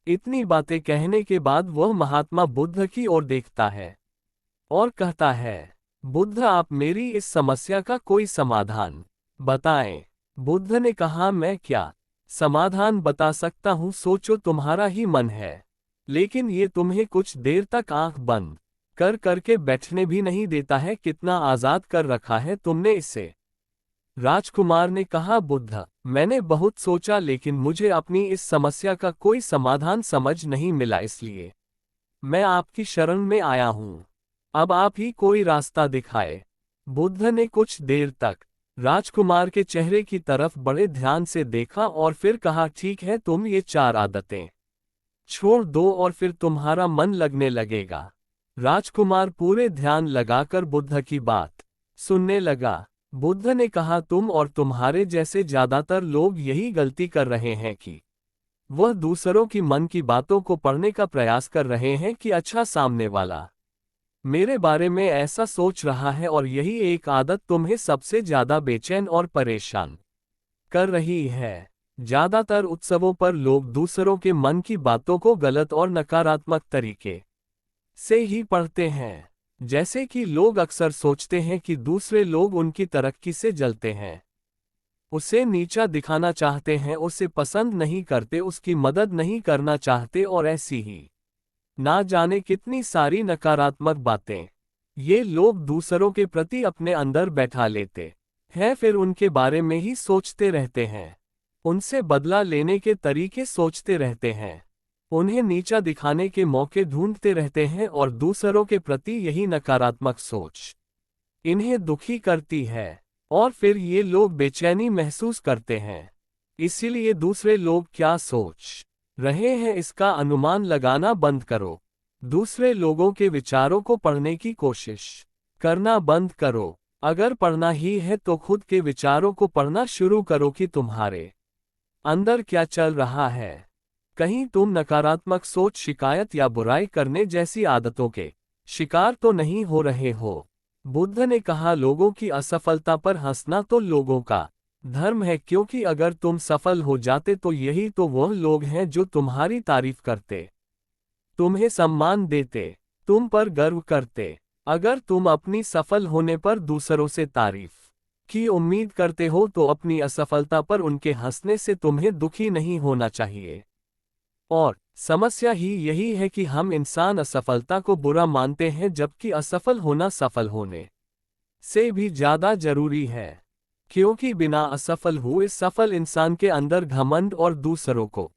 इतनी बातें कहने के बाद वह महात्मा बुद्ध की ओर देखता है और कहता है, बुद्ध, आप मेरी इस समस्या का कोई समाधान बताएं। बुद्ध ने कहा, मैं क्या समाधान बता सकता हूं, सोचो, तुम्हारा ही मन है, लेकिन ये तुम्हें कुछ देर तक आंख बंद कर करके बैठने भी नहीं देता है। कितना आजाद कर रखा है तुमने इसे। राजकुमार ने कहा, बुद्ध, मैंने बहुत सोचा लेकिन मुझे अपनी इस समस्या का कोई समाधान समझ नहीं मिला, इसलिए मैं आपकी शरण में आया हूं। अब आप ही कोई रास्ता दिखाए। बुद्ध ने कुछ देर तक राजकुमार के चेहरे की तरफ बड़े ध्यान से देखा और फिर कहा, ठीक है, तुम ये 4 आदतें छोड़ दो और फिर तुम्हारा मन लगने लगेगा। राजकुमार पूरे ध्यान लगाकर बुद्ध की बात सुनने लगा। बुद्ध ने कहा, तुम और तुम्हारे जैसे ज्यादातर लोग यही गलती कर रहे हैं कि वह दूसरों की मन की बातों को पढ़ने का प्रयास कर रहे हैं कि अच्छा, सामने वाला मेरे बारे में ऐसा सोच रहा है, और यही एक आदत तुम्हें सबसे ज्यादा बेचैन और परेशान कर रही है। ज्यादातर उत्सवों पर लोग दूसरों के मन की बातों को गलत और नकारात्मक तरीके से ही पढ़ते हैं। जैसे कि लोग अक्सर सोचते हैं कि दूसरे लोग उनकी तरक्की से जलते हैं, उसे नीचा दिखाना चाहते हैं, उसे पसंद नहीं करते, उसकी मदद नहीं करना चाहते, और ऐसी ही ना जाने कितनी सारी नकारात्मक बातें ये लोग दूसरों के प्रति अपने अंदर बैठा लेते हैं, फिर उनके बारे में ही सोचते रहते हैं, उनसे बदला लेने के तरीके सोचते रहते हैं, उन्हें नीचा दिखाने के मौके ढूंढते रहते हैं, और दूसरों के प्रति यही नकारात्मक सोच इन्हें दुखी करती है, और फिर ये लोग बेचैनी महसूस करते हैं। इसीलिए दूसरे लोग क्या सोच रहे हैं इसका अनुमान लगाना बंद करो। दूसरे लोगों के विचारों को पढ़ने की कोशिश करना बंद करो। अगर पढ़ना ही है तो खुद के विचारों को पढ़ना शुरू करो कि तुम्हारे अंदर क्या चल रहा है। कहीं तुम नकारात्मक सोच, शिकायत या बुराई करने जैसी आदतों के शिकार तो नहीं हो रहे हो। बुद्ध ने कहा, लोगों की असफलता पर हंसना तो लोगों का धर्म है, क्योंकि अगर तुम सफल हो जाते तो यही तो वह लोग हैं जो तुम्हारी तारीफ करते, तुम्हें सम्मान देते, तुम पर गर्व करते। अगर तुम अपनी सफल होने पर दूसरों से तारीफ की उम्मीद करते हो तो अपनी असफलता पर उनके हंसने से तुम्हें दुखी नहीं होना चाहिए। और समस्या ही यही है कि हम इंसान असफलता को बुरा मानते हैं, जबकि असफल होना सफल होने से भी ज्यादा जरूरी है, क्योंकि बिना असफल हुए सफल इंसान के अंदर घमंड और दूसरों को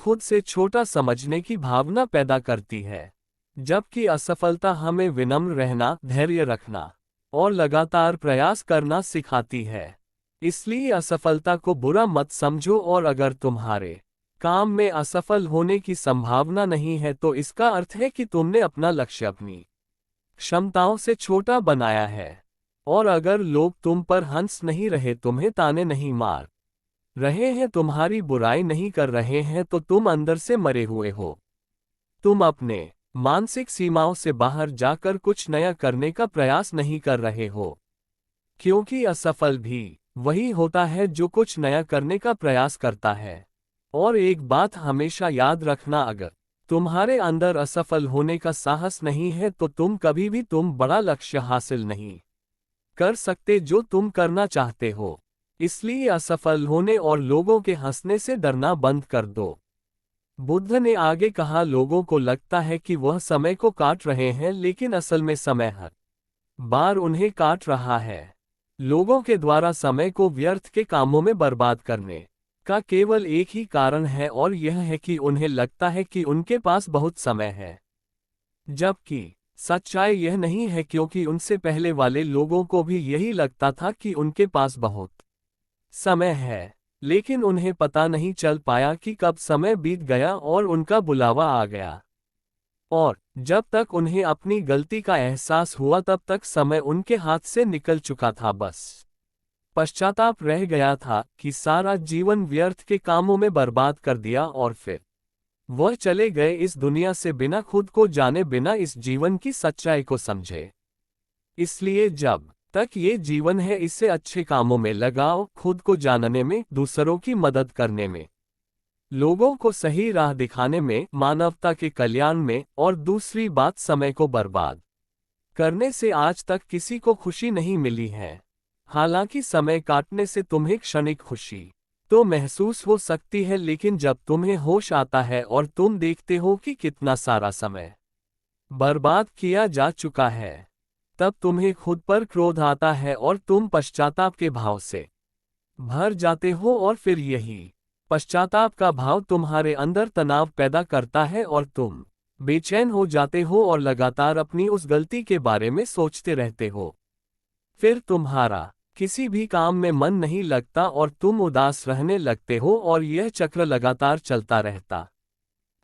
खुद से छोटा समझने की भावना पैदा करती है, जबकि असफलता हमें विनम्र रहना, धैर्य रखना और लगातार प्रयास करना सिखाती है। इसलिए असफलता को बुरा मत समझो, और अगर तुम्हारे काम में असफल होने की संभावना नहीं है तो इसका अर्थ है कि तुमने अपना लक्ष्य अपनी क्षमताओं से छोटा बनाया है। और अगर लोग तुम पर हंस नहीं रहे, तुम्हें ताने नहीं मार रहे हैं, तुम्हारी बुराई नहीं कर रहे हैं, तो तुम अंदर से मरे हुए हो। तुम अपने मानसिक सीमाओं से बाहर जाकर कुछ नया करने का प्रयास नहीं कर रहे हो, क्योंकि असफल भी वही होता है जो कुछ नया करने का प्रयास करता है। और एक बात हमेशा याद रखना, अगर तुम्हारे अंदर असफल होने का साहस नहीं है तो कभी भी तुम बड़ा लक्ष्य हासिल नहीं कर सकते जो तुम करना चाहते हो। इसलिए असफल होने और लोगों के हंसने से डरना बंद कर दो। बुद्ध ने आगे कहा, लोगों को लगता है कि वह समय को काट रहे हैं, लेकिन असल में समय हर बार उन्हें काट रहा है। लोगों के द्वारा समय को व्यर्थ के कामों में बर्बाद करने का केवल एक ही कारण है, और यह है कि उन्हें लगता है कि उनके पास बहुत समय है। जबकि सच्चाई यह नहीं है, क्योंकि उनसे पहले वाले लोगों को भी यही लगता था कि उनके पास बहुत समय है, लेकिन उन्हें पता नहीं चल पाया कि कब समय बीत गया और उनका बुलावा आ गया। और जब तक उन्हें अपनी गलती का एहसास हुआ तब तक समय उनके हाथ से निकल चुका था। बस पश्चाताप रह गया था कि सारा जीवन व्यर्थ के कामों में बर्बाद कर दिया, और फिर वह चले गए इस दुनिया से बिना खुद को जाने, बिना इस जीवन की सच्चाई को समझे। इसलिए जब तक ये जीवन है, इसे अच्छे कामों में लगाओ, खुद को जानने में, दूसरों की मदद करने में, लोगों को सही राह दिखाने में, मानवता के कल्याण में। और दूसरी बात, समय को बर्बाद करने से आज तक किसी को खुशी नहीं मिली है। हालांकि समय काटने से तुम्हें क्षणिक खुशी तो महसूस हो सकती है, लेकिन जब तुम्हें होश आता है और तुम देखते हो कि कितना सारा समय बर्बाद किया जा चुका है, तब तुम्हें खुद पर क्रोध आता है और तुम पश्चाताप के भाव से भर जाते हो। और फिर यही पश्चाताप का भाव तुम्हारे अंदर तनाव पैदा करता है और तुम बेचैन हो जाते हो और लगातार अपनी उस गलती के बारे में सोचते रहते हो। फिर तुम्हारा किसी भी काम में मन नहीं लगता और तुम उदास रहने लगते हो, और यह चक्र लगातार चलता रहता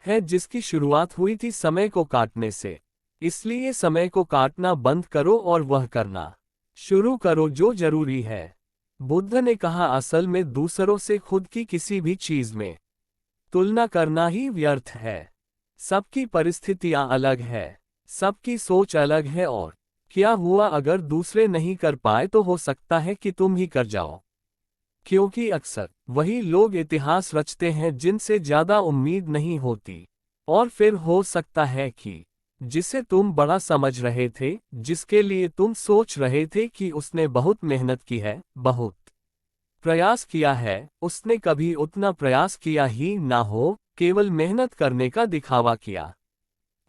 है, जिसकी शुरुआत हुई थी समय को काटने से। इसलिए समय को काटना बंद करो और वह करना शुरू करो जो जरूरी है। बुद्ध ने कहा, असल में दूसरों से खुद की किसी भी चीज में तुलना करना ही व्यर्थ है। सबकी परिस्थितियां अलग है, सबकी सोच अलग है, और क्या हुआ अगर दूसरे नहीं कर पाए तो हो सकता है कि तुम ही कर जाओ, क्योंकि अक्सर वही लोग इतिहास रचते हैं जिनसे ज्यादा उम्मीद नहीं होती। और फिर हो सकता है कि जिसे तुम बड़ा समझ रहे थे, जिसके लिए तुम सोच रहे थे कि उसने बहुत मेहनत की है, बहुत प्रयास किया है, उसने कभी उतना प्रयास किया ही ना हो, केवल मेहनत करने का दिखावा किया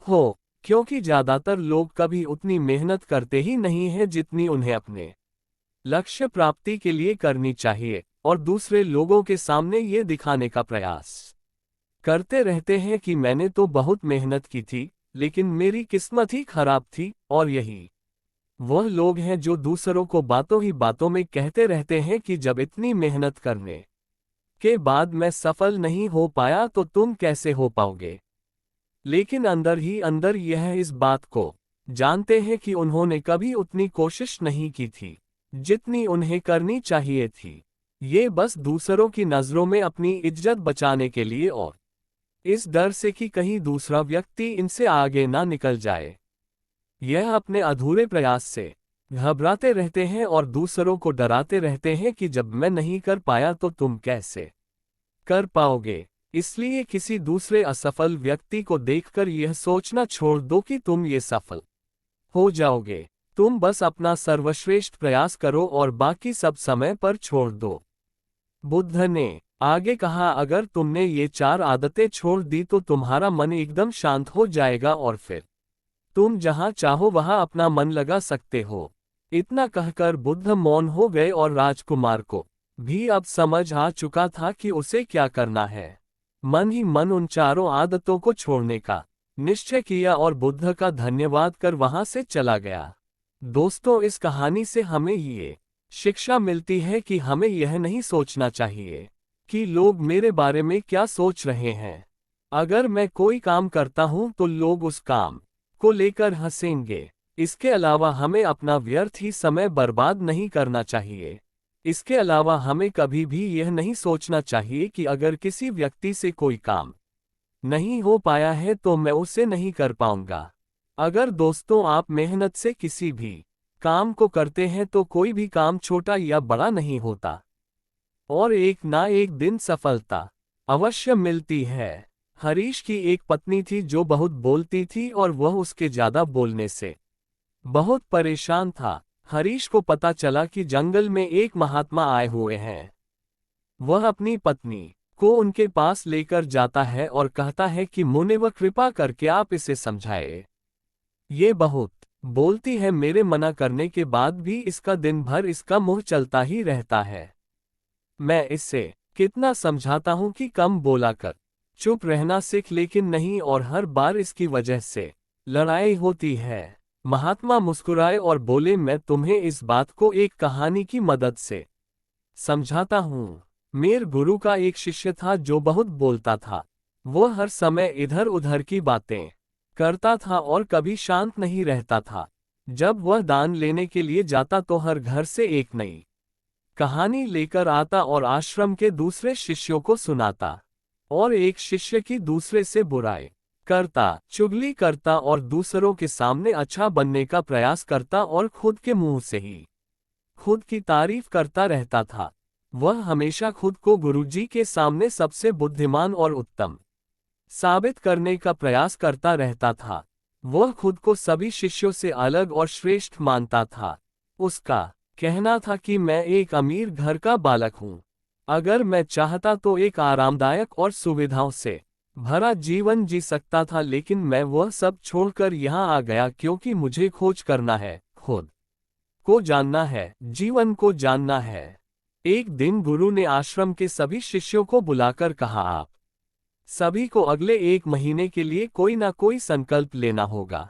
हो। क्योंकि ज्यादातर लोग कभी उतनी मेहनत करते ही नहीं हैं जितनी उन्हें अपने लक्ष्य प्राप्ति के लिए करनी चाहिए, और दूसरे लोगों के सामने ये दिखाने का प्रयास करते रहते हैं कि मैंने तो बहुत मेहनत की थी, लेकिन मेरी किस्मत ही खराब थी। और यही वह लोग हैं जो दूसरों को बातों ही बातों में कहते रहते हैं कि जब इतनी मेहनत करने के बाद मैं सफल नहीं हो पाया तो तुम कैसे हो पाओगे। लेकिन अंदर ही अंदर यह इस बात को जानते हैं कि उन्होंने कभी उतनी कोशिश नहीं की थी जितनी उन्हें करनी चाहिए थी। ये बस दूसरों की नज़रों में अपनी इज्जत बचाने के लिए, और इस डर से कि कहीं दूसरा व्यक्ति इनसे आगे ना निकल जाए, यह अपने अधूरे प्रयास से घबराते रहते हैं और दूसरों को डराते रहते हैं कि जब मैं नहीं कर पाया तो तुम कैसे कर पाओगे। इसलिए किसी दूसरे असफल व्यक्ति को देखकर यह सोचना छोड़ दो कि तुम ये सफल हो जाओगे। तुम बस अपना सर्वश्रेष्ठ प्रयास करो और बाकी सब समय पर छोड़ दो। बुद्ध ने आगे कहा, अगर तुमने ये 4 आदतें छोड़ दी तो तुम्हारा मन एकदम शांत हो जाएगा और फिर तुम जहां चाहो वहां अपना मन लगा सकते हो। इतना कहकर बुद्ध मौन हो गए और राजकुमार को भी अब समझ आ चुका था कि उसे क्या करना है। मन ही मन उन चारों आदतों को छोड़ने का निश्चय किया और बुद्ध का धन्यवाद कर वहां से चला गया। दोस्तों, इस कहानी से हमें ये शिक्षा मिलती है कि हमें यह नहीं सोचना चाहिए कि लोग मेरे बारे में क्या सोच रहे हैं। अगर मैं कोई काम करता हूं तो लोग उस काम को लेकर हंसेंगे। इसके अलावा हमें अपना व्यर्थ ही समय बर्बाद नहीं करना चाहिए। इसके अलावा हमें कभी भी यह नहीं सोचना चाहिए कि अगर किसी व्यक्ति से कोई काम नहीं हो पाया है तो मैं उसे नहीं कर पाऊंगा। अगर दोस्तों आप मेहनत से किसी भी काम को करते हैं तो कोई भी काम छोटा या बड़ा नहीं होता और एक ना एक दिन सफलता अवश्य मिलती है। हरीश की एक पत्नी थी जो बहुत बोलती थी और वह उसके ज्यादा बोलने से बहुत परेशान था। हरीश को पता चला कि जंगल में एक महात्मा आए हुए हैं। वह अपनी पत्नी को उनके पास लेकर जाता है और कहता है कि मुनिवर कृपा करके आप इसे समझाए। ये बहुत बोलती है, मेरे मना करने के बाद भी इसका दिन भर इसका मुंह चलता ही रहता है। मैं इससे कितना समझाता हूं कि कम बोला कर, चुप रहना सीख, लेकिन नहीं, और हर बार इसकी वजह से लड़ाई होती है। महात्मा मुस्कुराए और बोले, मैं तुम्हें इस बात को एक कहानी की मदद से समझाता हूँ। मेरे गुरु का एक शिष्य था जो बहुत बोलता था। वह हर समय इधर उधर की बातें करता था और कभी शांत नहीं रहता था। जब वह दान लेने के लिए जाता तो हर घर से एक नई कहानी लेकर आता और आश्रम के दूसरे शिष्यों को सुनाता। और एक शिष्य की दूसरे से बुराई करता, चुगली करता और दूसरों के सामने अच्छा बनने का प्रयास करता और खुद के मुंह से ही खुद की तारीफ करता रहता था। वह हमेशा खुद को गुरुजी के सामने सबसे बुद्धिमान और उत्तम साबित करने का प्रयास करता रहता था। वह खुद को सभी शिष्यों से अलग और श्रेष्ठ मानता था। उसका कहना था कि मैं एक अमीर घर का बालक हूं। अगर मैं चाहता तो एक आरामदायक और सुविधाओं से भरा जीवन जी सकता था, लेकिन मैं वह सब छोड़कर यहाँ आ गया क्योंकि मुझे खोज करना है, खुद को जानना है, जीवन को जानना है। एक दिन गुरु ने आश्रम के सभी शिष्यों को बुलाकर कहा, आप सभी को अगले 1 महीने के लिए कोई ना कोई संकल्प लेना होगा।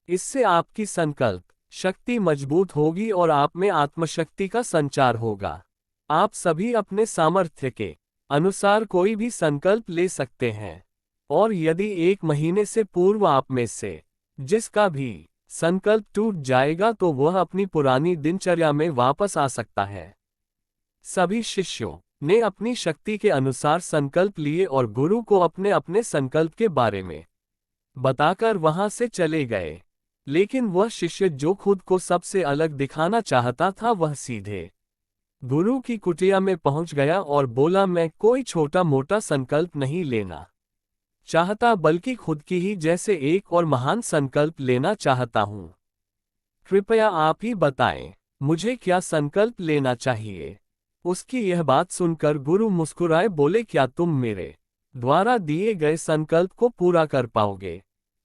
इससे आपकी संकल्प शक्ति मजबूत होगी और आप में आत्मशक्ति का संचार होगा। आप सभी अपने सामर्थ्य के अनुसार कोई भी संकल्प ले सकते हैं, और यदि 1 महीने से पूर्व आप में से जिसका भी संकल्प टूट जाएगा तो वह अपनी पुरानी दिनचर्या में वापस आ सकता है। सभी शिष्यों ने अपनी शक्ति के अनुसार संकल्प लिए और गुरु को अपने अपने संकल्प के बारे में बताकर वहां से चले गए। लेकिन वह शिष्य जो खुद को सबसे अलग दिखाना चाहता था वह सीधे गुरु की कुटिया में पहुंच गया और बोला, मैं कोई छोटा मोटा संकल्प नहीं लेना चाहता, बल्कि खुद की ही जैसे एक और महान संकल्प लेना चाहता हूं। कृपया आप ही बताएं, मुझे क्या संकल्प लेना चाहिए। उसकी यह बात सुनकर गुरु मुस्कुराए बोले, क्या तुम मेरे द्वारा दिए गए संकल्प को पूरा कर पाओगे?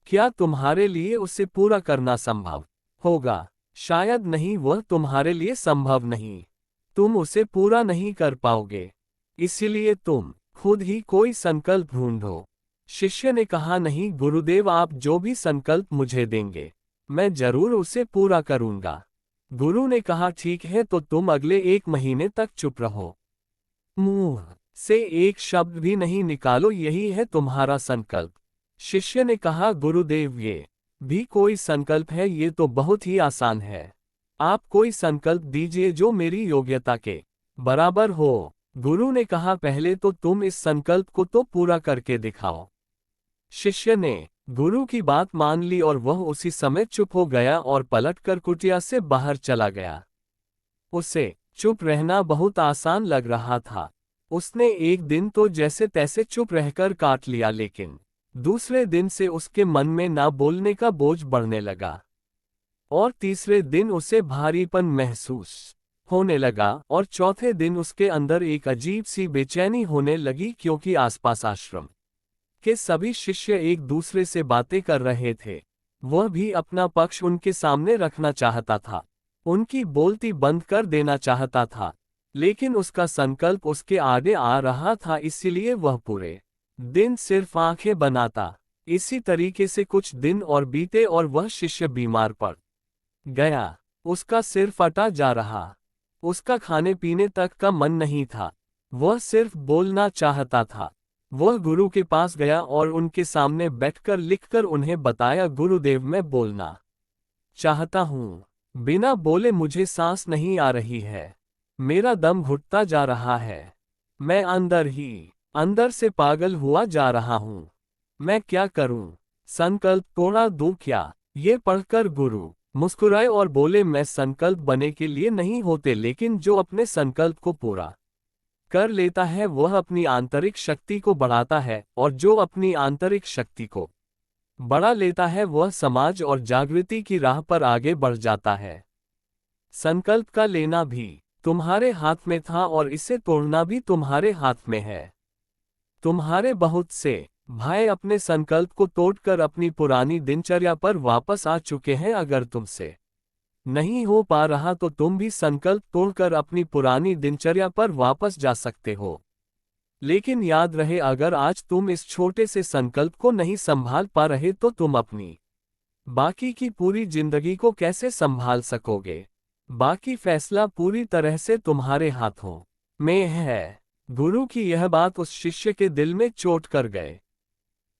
क्या तुम्हारे लिए उसे पूरा करना संभव होगा? शायद नहीं, वह तुम्हारे लिए संभव नहीं। तुम उसे पूरा नहीं कर पाओगे, इसलिए तुम खुद ही कोई संकल्प ढूंढो। शिष्य ने कहा, नहीं गुरुदेव, आप जो भी संकल्प मुझे देंगे मैं जरूर उसे पूरा करूंगा। गुरु ने कहा, ठीक है, तो तुम अगले 1 महीने तक चुप रहो, मुंह से एक शब्द भी नहीं निकालो, यही है तुम्हारा संकल्प। शिष्य ने कहा, गुरुदेव ये भी कोई संकल्प है? ये तो बहुत ही आसान है। आप कोई संकल्प दीजिए जो मेरी योग्यता के बराबर हो। गुरु ने कहा, पहले तो तुम इस संकल्प को तो पूरा करके दिखाओ। शिष्य ने गुरु की बात मान ली और वह उसी समय चुप हो गया और पलटकर कुटिया से बाहर चला गया। उसे चुप रहना बहुत आसान लग रहा था। उसने एक दिन तो जैसे तैसे चुप रहकर काट लिया, लेकिन दूसरे दिन से उसके मन में ना बोलने का बोझ बढ़ने लगा और तीसरे दिन उसे भारीपन महसूस होने लगा और चौथे दिन उसके अंदर एक अजीब सी बेचैनी होने लगी, क्योंकि आसपास आश्रम के सभी शिष्य एक दूसरे से बातें कर रहे थे। वह भी अपना पक्ष उनके सामने रखना चाहता था, उनकी बोलती बंद कर देना चाहता था, लेकिन उसका संकल्प उसके आगे आ रहा था, इसलिए वह पूरे दिन सिर्फ आंखें बनाता। इसी तरीके से कुछ दिन और बीते और वह शिष्य बीमार पड़ गया। उसका सिर फटा जा रहा। उसका खाने पीने तक का मन नहीं था। वह सिर्फ बोलना चाहता था। वह गुरु के पास गया और उनके सामने बैठकर लिखकर उन्हें बताया, गुरुदेव मैं बोलना चाहता हूँ। बिना बोले मुझे सांस नहीं आ रही है। मेरा दम घुटता जा रहा है। मैं अंदर से पागल हुआ जा रहा हूँ। मैं क्या करूँ? संकल्प तोड़ा दूं क्या? ये पढ़कर गुरु मुस्कुराए और बोले, मैं संकल्प बने के लिए नहीं होते, लेकिन जो अपने संकल्प को पूरा कर लेता है वह अपनी आंतरिक शक्ति को बढ़ाता है, और जो अपनी आंतरिक शक्ति को बढ़ा लेता है वह समाज और जागृति की राह पर आगे बढ़ जाता है। संकल्प का लेना भी तुम्हारे हाथ में था और इसे तोड़ना भी तुम्हारे हाथ में है। तुम्हारे बहुत से भाई अपने संकल्प को तोड़कर अपनी पुरानी दिनचर्या पर वापस आ चुके हैं। अगर तुमसे नहीं हो पा रहा तो तुम भी संकल्प तोड़कर अपनी पुरानी दिनचर्या पर वापस जा सकते हो। लेकिन याद रहे, अगर आज तुम इस छोटे से संकल्प को नहीं संभाल पा रहे तो तुम अपनी बाकी की पूरी जिंदगी को कैसे संभाल सकोगे? बाकी फैसला पूरी तरह से तुम्हारे हाथों में है। गुरु की यह बात उस शिष्य के दिल में चोट कर गए।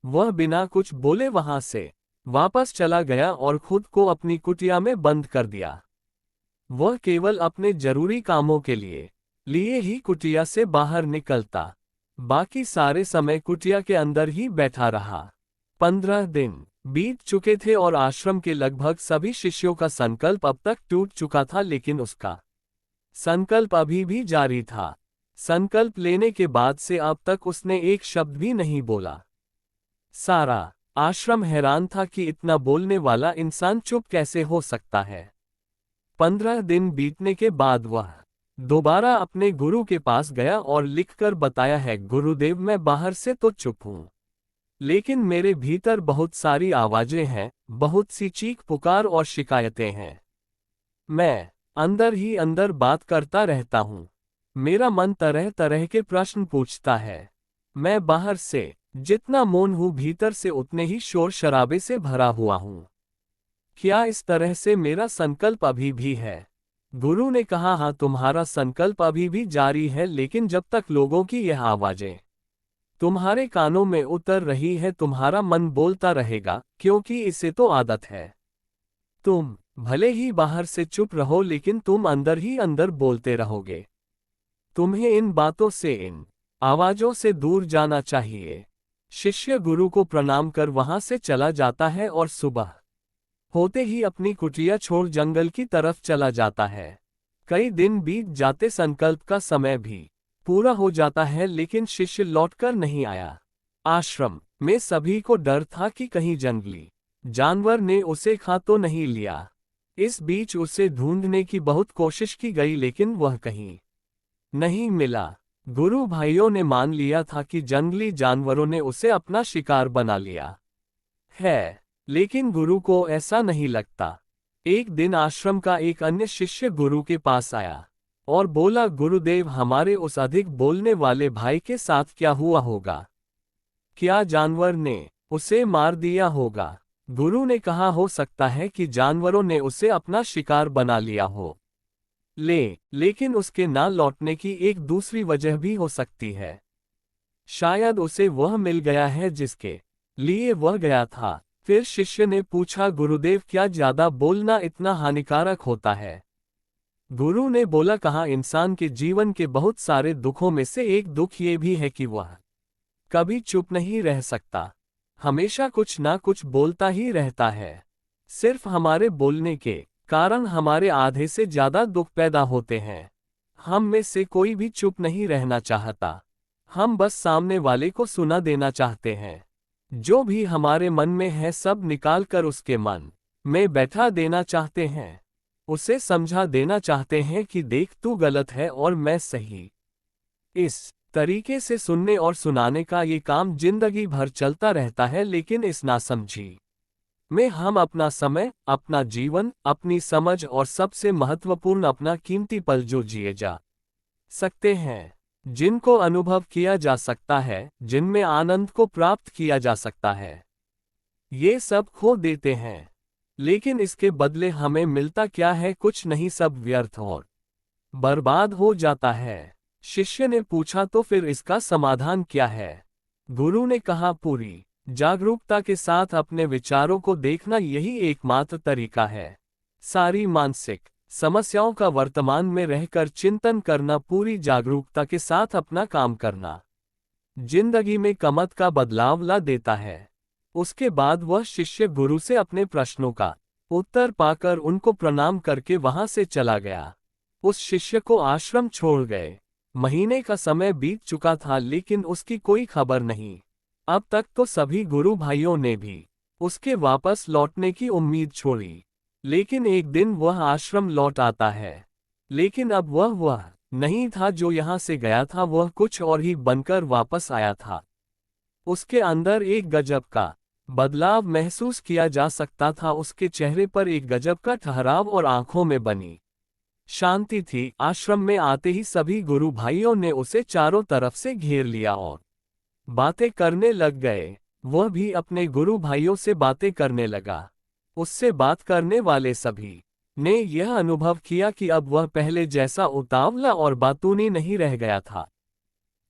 वह बिना कुछ बोले वहां से वापस चला गया और खुद को अपनी कुटिया में बंद कर दिया। वह केवल अपने जरूरी कामों के लिए ही कुटिया से बाहर निकलता। बाकी सारे समय कुटिया के अंदर ही बैठा रहा। 15 दिन बीत चुके थे और आश्रम के लगभग सभी शिष्यों का संकल्प अब तक टूट चुका था, लेकिन उसका संकल्प अभी भी जारी था। संकल्प लेने के बाद से अब तक उसने एक शब्द भी नहीं बोला। सारा आश्रम हैरान था कि इतना बोलने वाला इंसान चुप कैसे हो सकता है। 15 दिन बीतने के बाद वह दोबारा अपने गुरु के पास गया और लिखकर बताया है, गुरुदेव मैं बाहर से तो चुप हूँ, लेकिन मेरे भीतर बहुत सारी आवाजें हैं, बहुत सी चीख पुकार और शिकायतें हैं। मैं अंदर ही अंदर बात करता रहता हूँ। मेरा मन तरह तरह के प्रश्न पूछता है। मैं बाहर से जितना मौन हूँ, भीतर से उतने ही शोर शराबे से भरा हुआ हूँ। क्या इस तरह से मेरा संकल्प अभी भी है? गुरु ने कहा, हाँ तुम्हारा संकल्प अभी भी जारी है, लेकिन जब तक लोगों की यह आवाजें तुम्हारे कानों में उतर रही है तुम्हारा मन बोलता रहेगा, क्योंकि इसे तो आदत है। तुम भले ही बाहर से चुप रहो, लेकिन तुम अंदर ही अंदर बोलते रहोगे। तुम्हें इन बातों से, इन आवाजों से दूर जाना चाहिए। शिष्य गुरु को प्रणाम कर वहां से चला जाता है और सुबह होते ही अपनी कुटिया छोड़ जंगल की तरफ चला जाता है। कई दिन बीत जाते, संकल्प का समय भी पूरा हो जाता है, लेकिन शिष्य लौटकर नहीं आया। आश्रम में सभी को डर था कि कहीं जंगली जानवर ने उसे खा तो नहीं लिया। इस बीच उसे ढूंढने की बहुत कोशिश की गई, लेकिन वह कहीं नहीं मिला। गुरु भाइयों ने मान लिया था कि जंगली जानवरों ने उसे अपना शिकार बना लिया है, लेकिन गुरु को ऐसा नहीं लगता। एक दिन आश्रम का एक अन्य शिष्य गुरु के पास आया और बोला, गुरुदेव हमारे उस अधिक बोलने वाले भाई के साथ क्या हुआ होगा? क्या जानवर ने उसे मार दिया होगा? गुरु ने कहा, हो सकता है कि जानवरों ने उसे अपना शिकार बना लिया हो, लेकिन उसके ना लौटने की एक दूसरी वजह भी हो सकती है। शायद उसे वह मिल गया है जिसके लिए वह गया था। फिर शिष्य ने पूछा, गुरुदेव क्या ज्यादा बोलना इतना हानिकारक होता है? गुरु ने बोला, कहा इंसान के जीवन के बहुत सारे दुखों में से एक दुख ये भी है कि वह कभी चुप नहीं रह सकता, हमेशा कुछ ना कुछ बोलता ही रहता है। सिर्फ हमारे बोलने के कारण हमारे आधे से ज्यादा दुख पैदा होते हैं। हम में से कोई भी चुप नहीं रहना चाहता, हम बस सामने वाले को सुना देना चाहते हैं। जो भी हमारे मन में है सब निकाल कर उसके मन में बैठा देना चाहते हैं। उसे समझा देना चाहते हैं कि देख तू गलत है और मैं सही। इस तरीके से सुनने और सुनाने का ये काम जिंदगी भर चलता रहता है, लेकिन इस नासमझी में हम अपना समय, अपना जीवन, अपनी समझ और सबसे महत्वपूर्ण अपना कीमती पल जो जिए जा सकते हैं, जिनको अनुभव किया जा सकता है, जिनमें आनंद को प्राप्त किया जा सकता है। ये सब खो देते हैं, लेकिन इसके बदले हमें मिलता क्या है? कुछ नहीं, सब व्यर्थ और बर्बाद हो जाता है। शिष्य ने पूछा, तो फिर इसका समाधान क्या है? गुरु ने कहा, पूरी जागरूकता के साथ अपने विचारों को देखना यही एकमात्र तरीका है। सारी मानसिक समस्याओं का वर्तमान में रहकर चिंतन करना, पूरी जागरूकता के साथ अपना काम करना, जिंदगी में कमत का बदलाव ला देता है। उसके बाद वह शिष्य गुरु से अपने प्रश्नों का उत्तर पाकर उनको प्रणाम करके वहां से चला गया। उस शिष्य को आश्रम छोड़ गए। महीने का समय बीत चुका था, लेकिन उसकी कोई खबर नहीं। अब तक तो सभी गुरु भाइयों ने भी उसके वापस लौटने की उम्मीद छोड़ी, लेकिन एक दिन वह आश्रम लौट आता है। लेकिन अब वह नहीं था जो यहां से गया था, वह कुछ और ही बनकर वापस आया था। उसके अंदर एक गजब का बदलाव महसूस किया जा सकता था। उसके चेहरे पर एक गजब का ठहराव और आंखों में बनी शांति थी। आश्रम में आते ही सभी गुरु भाइयों ने उसे चारों तरफ से घेर लिया और बातें करने लग गए। वह भी अपने गुरु भाइयों से बातें करने लगा। उससे बात करने वाले सभी ने यह अनुभव किया कि अब वह पहले जैसा उतावला और बातूनी नहीं रह गया था।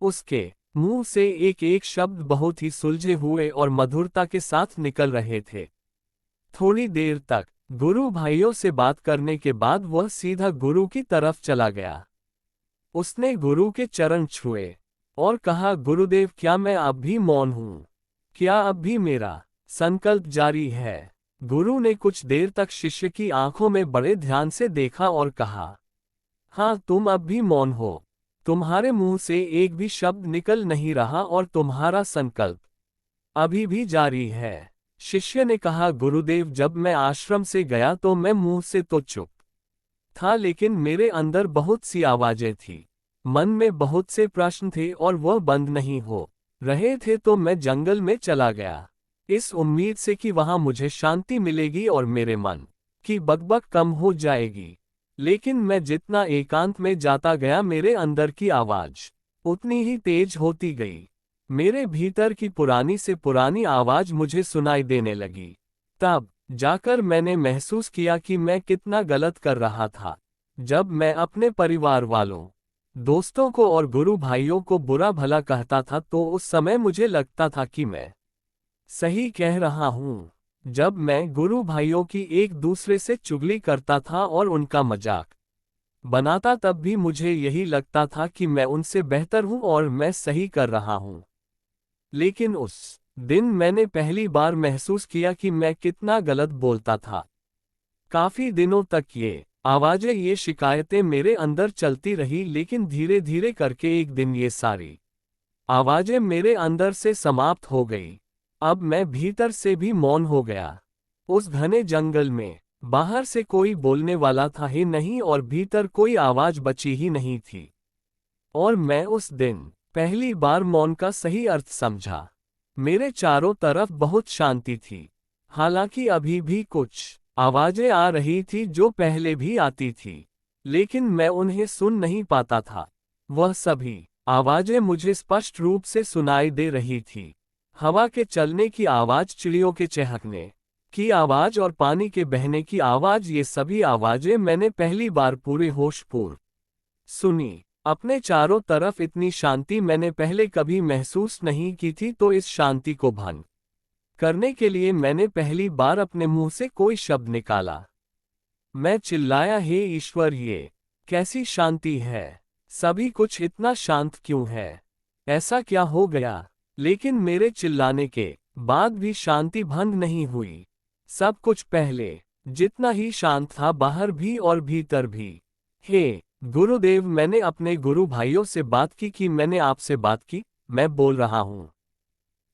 उसके मुंह से एक एक शब्द बहुत ही सुलझे हुए और मधुरता के साथ निकल रहे थे। थोड़ी देर तक गुरु भाइयों से बात करने के बाद वह सीधा गुरु की तरफ चला गया। उसने गुरु के चरण छुए और कहा, गुरुदेव, क्या मैं अब भी मौन हूं? क्या अब भी मेरा संकल्प जारी है? गुरु ने कुछ देर तक शिष्य की आंखों में बड़े ध्यान से देखा और कहा, हाँ, तुम अब भी मौन हो। तुम्हारे मुंह से एक भी शब्द निकल नहीं रहा और तुम्हारा संकल्प अभी भी जारी है। शिष्य ने कहा, गुरुदेव, जब मैं आश्रम से गया तो मैं मुंह से तो चुप था, लेकिन मेरे अंदर बहुत सी आवाजें थी। मन में बहुत से प्रश्न थे और वह बंद नहीं हो रहे थे। तो मैं जंगल में चला गया, इस उम्मीद से कि वहां मुझे शांति मिलेगी और मेरे मन की बकबक कम हो जाएगी। लेकिन मैं जितना एकांत में जाता गया, मेरे अंदर की आवाज उतनी ही तेज होती गई। मेरे भीतर की पुरानी से पुरानी आवाज मुझे सुनाई देने लगी। तब जाकर मैंने महसूस किया कि मैं कितना गलत कर रहा था। जब मैं अपने परिवार वालों, दोस्तों को और गुरु भाइयों को बुरा भला कहता था, तो उस समय मुझे लगता था कि मैं सही कह रहा हूं। जब मैं गुरु भाइयों की एक दूसरे से चुगली करता था और उनका मजाक बनाता, तब भी मुझे यही लगता था कि मैं उनसे बेहतर हूं और मैं सही कर रहा हूं। लेकिन उस दिन मैंने पहली बार महसूस किया कि मैं कितना गलत बोलता था। काफी दिनों तक ये आवाजें, ये शिकायतें मेरे अंदर चलती रही, लेकिन धीरे धीरे करके एक दिन ये सारी आवाजें मेरे अंदर से समाप्त हो गई। अब मैं भीतर से भी मौन हो गया। उस घने जंगल में बाहर से कोई बोलने वाला था ही नहीं और भीतर कोई आवाज बची ही नहीं थी। और मैं उस दिन पहली बार मौन का सही अर्थ समझा। मेरे चारों तरफ बहुत शांति थी। हालांकि अभी भी कुछ आवाजें आ रही थी जो पहले भी आती थी, लेकिन मैं उन्हें सुन नहीं पाता था। वह सभी आवाजें मुझे स्पष्ट रूप से सुनाई दे रही थी। हवा के चलने की आवाज, चिड़ियों के चहकने की आवाज और पानी के बहने की आवाज, ये सभी आवाजें मैंने पहली बार पूरे होशपूर्वक सुनी। अपने चारों तरफ इतनी शांति मैंने पहले कभी महसूस नहीं की थी। तो इस शांति को भंग करने के लिए मैंने पहली बार अपने मुंह से कोई शब्द निकाला। मैं चिल्लाया, हे ईश्वर, ये कैसी शांति है? सभी कुछ इतना शांत क्यों है? ऐसा क्या हो गया? लेकिन मेरे चिल्लाने के बाद भी शांति भंग नहीं हुई। सब कुछ पहले जितना ही शांत था, बाहर भी और भीतर भी। हे गुरुदेव, मैंने अपने गुरु भाइयों से बात की कि मैंने आपसे बात की। मैं बोल रहा हूँ,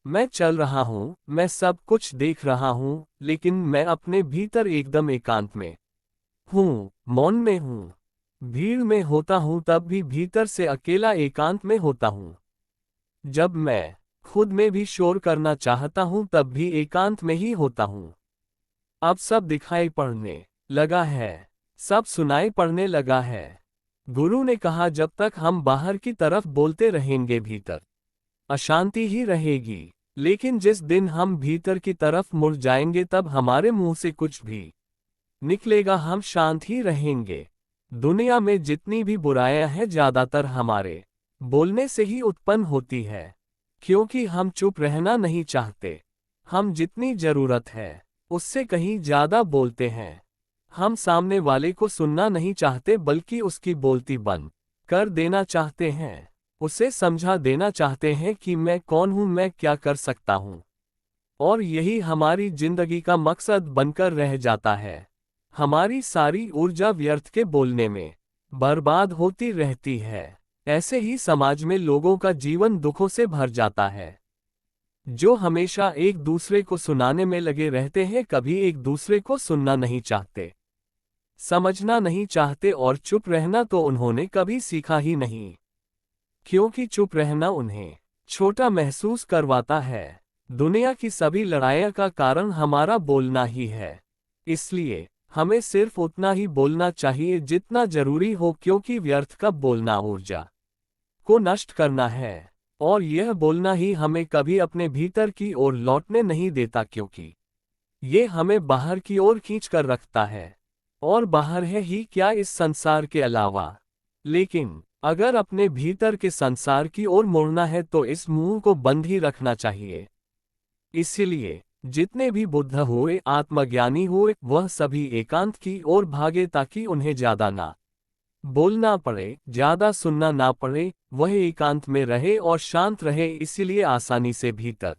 मैं चल रहा हूँ, मैं सब कुछ देख रहा हूँ, लेकिन मैं अपने भीतर एकदम एकांत में हूँ, मौन में हूँ। भीड़ में होता हूँ तब भी भीतर से अकेला एकांत में होता हूँ। जब मैं खुद में भी शोर करना चाहता हूँ तब भी एकांत में ही होता हूँ। अब सब दिखाई पड़ने लगा है, सब सुनाई पड़ने लगा है। गुरु ने कहा जब तक हम बाहर की तरफ बोलते रहेंगे भीतर अशांति ही रहेगी, लेकिन जिस दिन हम भीतर की तरफ मुड़ जाएंगे तब हमारे मुंह से कुछ भी निकलेगा हम शांत ही रहेंगे। दुनिया में जितनी भी बुराइयां हैं ज्यादातर हमारे बोलने से ही उत्पन्न होती है, क्योंकि हम चुप रहना नहीं चाहते। हम जितनी जरूरत है उससे कहीं ज्यादा बोलते हैं। हम सामने वाले को सुनना नहीं चाहते बल्कि उसकी बोलती बंद कर देना चाहते हैं। उसे समझा देना चाहते हैं कि मैं कौन हूं, मैं क्या कर सकता हूं। और यही हमारी जिंदगी का मकसद बनकर रह जाता है। हमारी सारी ऊर्जा व्यर्थ के बोलने में बर्बाद होती रहती है। ऐसे ही समाज में लोगों का जीवन दुखों से भर जाता है, जो हमेशा एक दूसरे को सुनाने में लगे रहते हैं, कभी एक दूसरे को सुनना नहीं चाहते, समझना नहीं चाहते और चुप रहना तो उन्होंने कभी सीखा ही नहीं, क्योंकि चुप रहना उन्हें छोटा महसूस करवाता है। दुनिया की सभी लड़ाइयों का कारण हमारा बोलना ही है। इसलिए हमें सिर्फ उतना ही बोलना चाहिए जितना जरूरी हो, क्योंकि व्यर्थ का बोलना ऊर्जा को नष्ट करना है और यह बोलना ही हमें कभी अपने भीतर की ओर लौटने नहीं देता, क्योंकि ये हमें बाहर की ओर खींच कर रखता है। और बाहर है ही क्या इस संसार के अलावा। लेकिन अगर अपने भीतर के संसार की ओर मुड़ना है तो इस मुंह को बंद ही रखना चाहिए। इसलिए जितने भी बुद्ध हुए, आत्मज्ञानी हुए, वह सभी एकांत की ओर भागे ताकि उन्हें ज्यादा ना बोलना पड़े, ज्यादा सुनना ना पड़े। वह एकांत में रहे और शांत रहे, इसीलिए आसानी से भीतर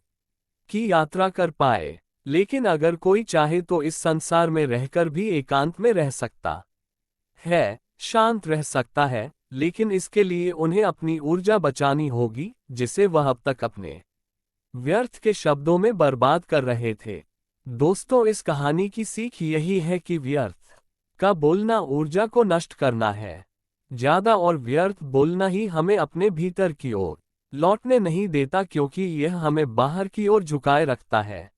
की यात्रा कर पाए। लेकिन अगर कोई चाहे तो इस संसार में रहकर भी एकांत में रह सकता है, शांत रह सकता है, लेकिन इसके लिए उन्हें अपनी ऊर्जा बचानी होगी, जिसे वह अब तक अपने व्यर्थ के शब्दों में बर्बाद कर रहे थे। दोस्तों, इस कहानी की सीख यही है कि व्यर्थ का बोलना ऊर्जा को नष्ट करना है। ज्यादा और व्यर्थ बोलना ही हमें अपने भीतर की ओर लौटने नहीं देता, क्योंकि यह हमें बाहर की ओर झुकाए रखता है।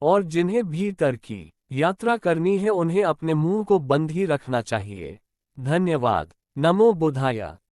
और जिन्हें भीतर की यात्रा करनी है उन्हें अपने मुंह को बंद ही रखना चाहिए। धन्यवाद। नमो बुद्धाय।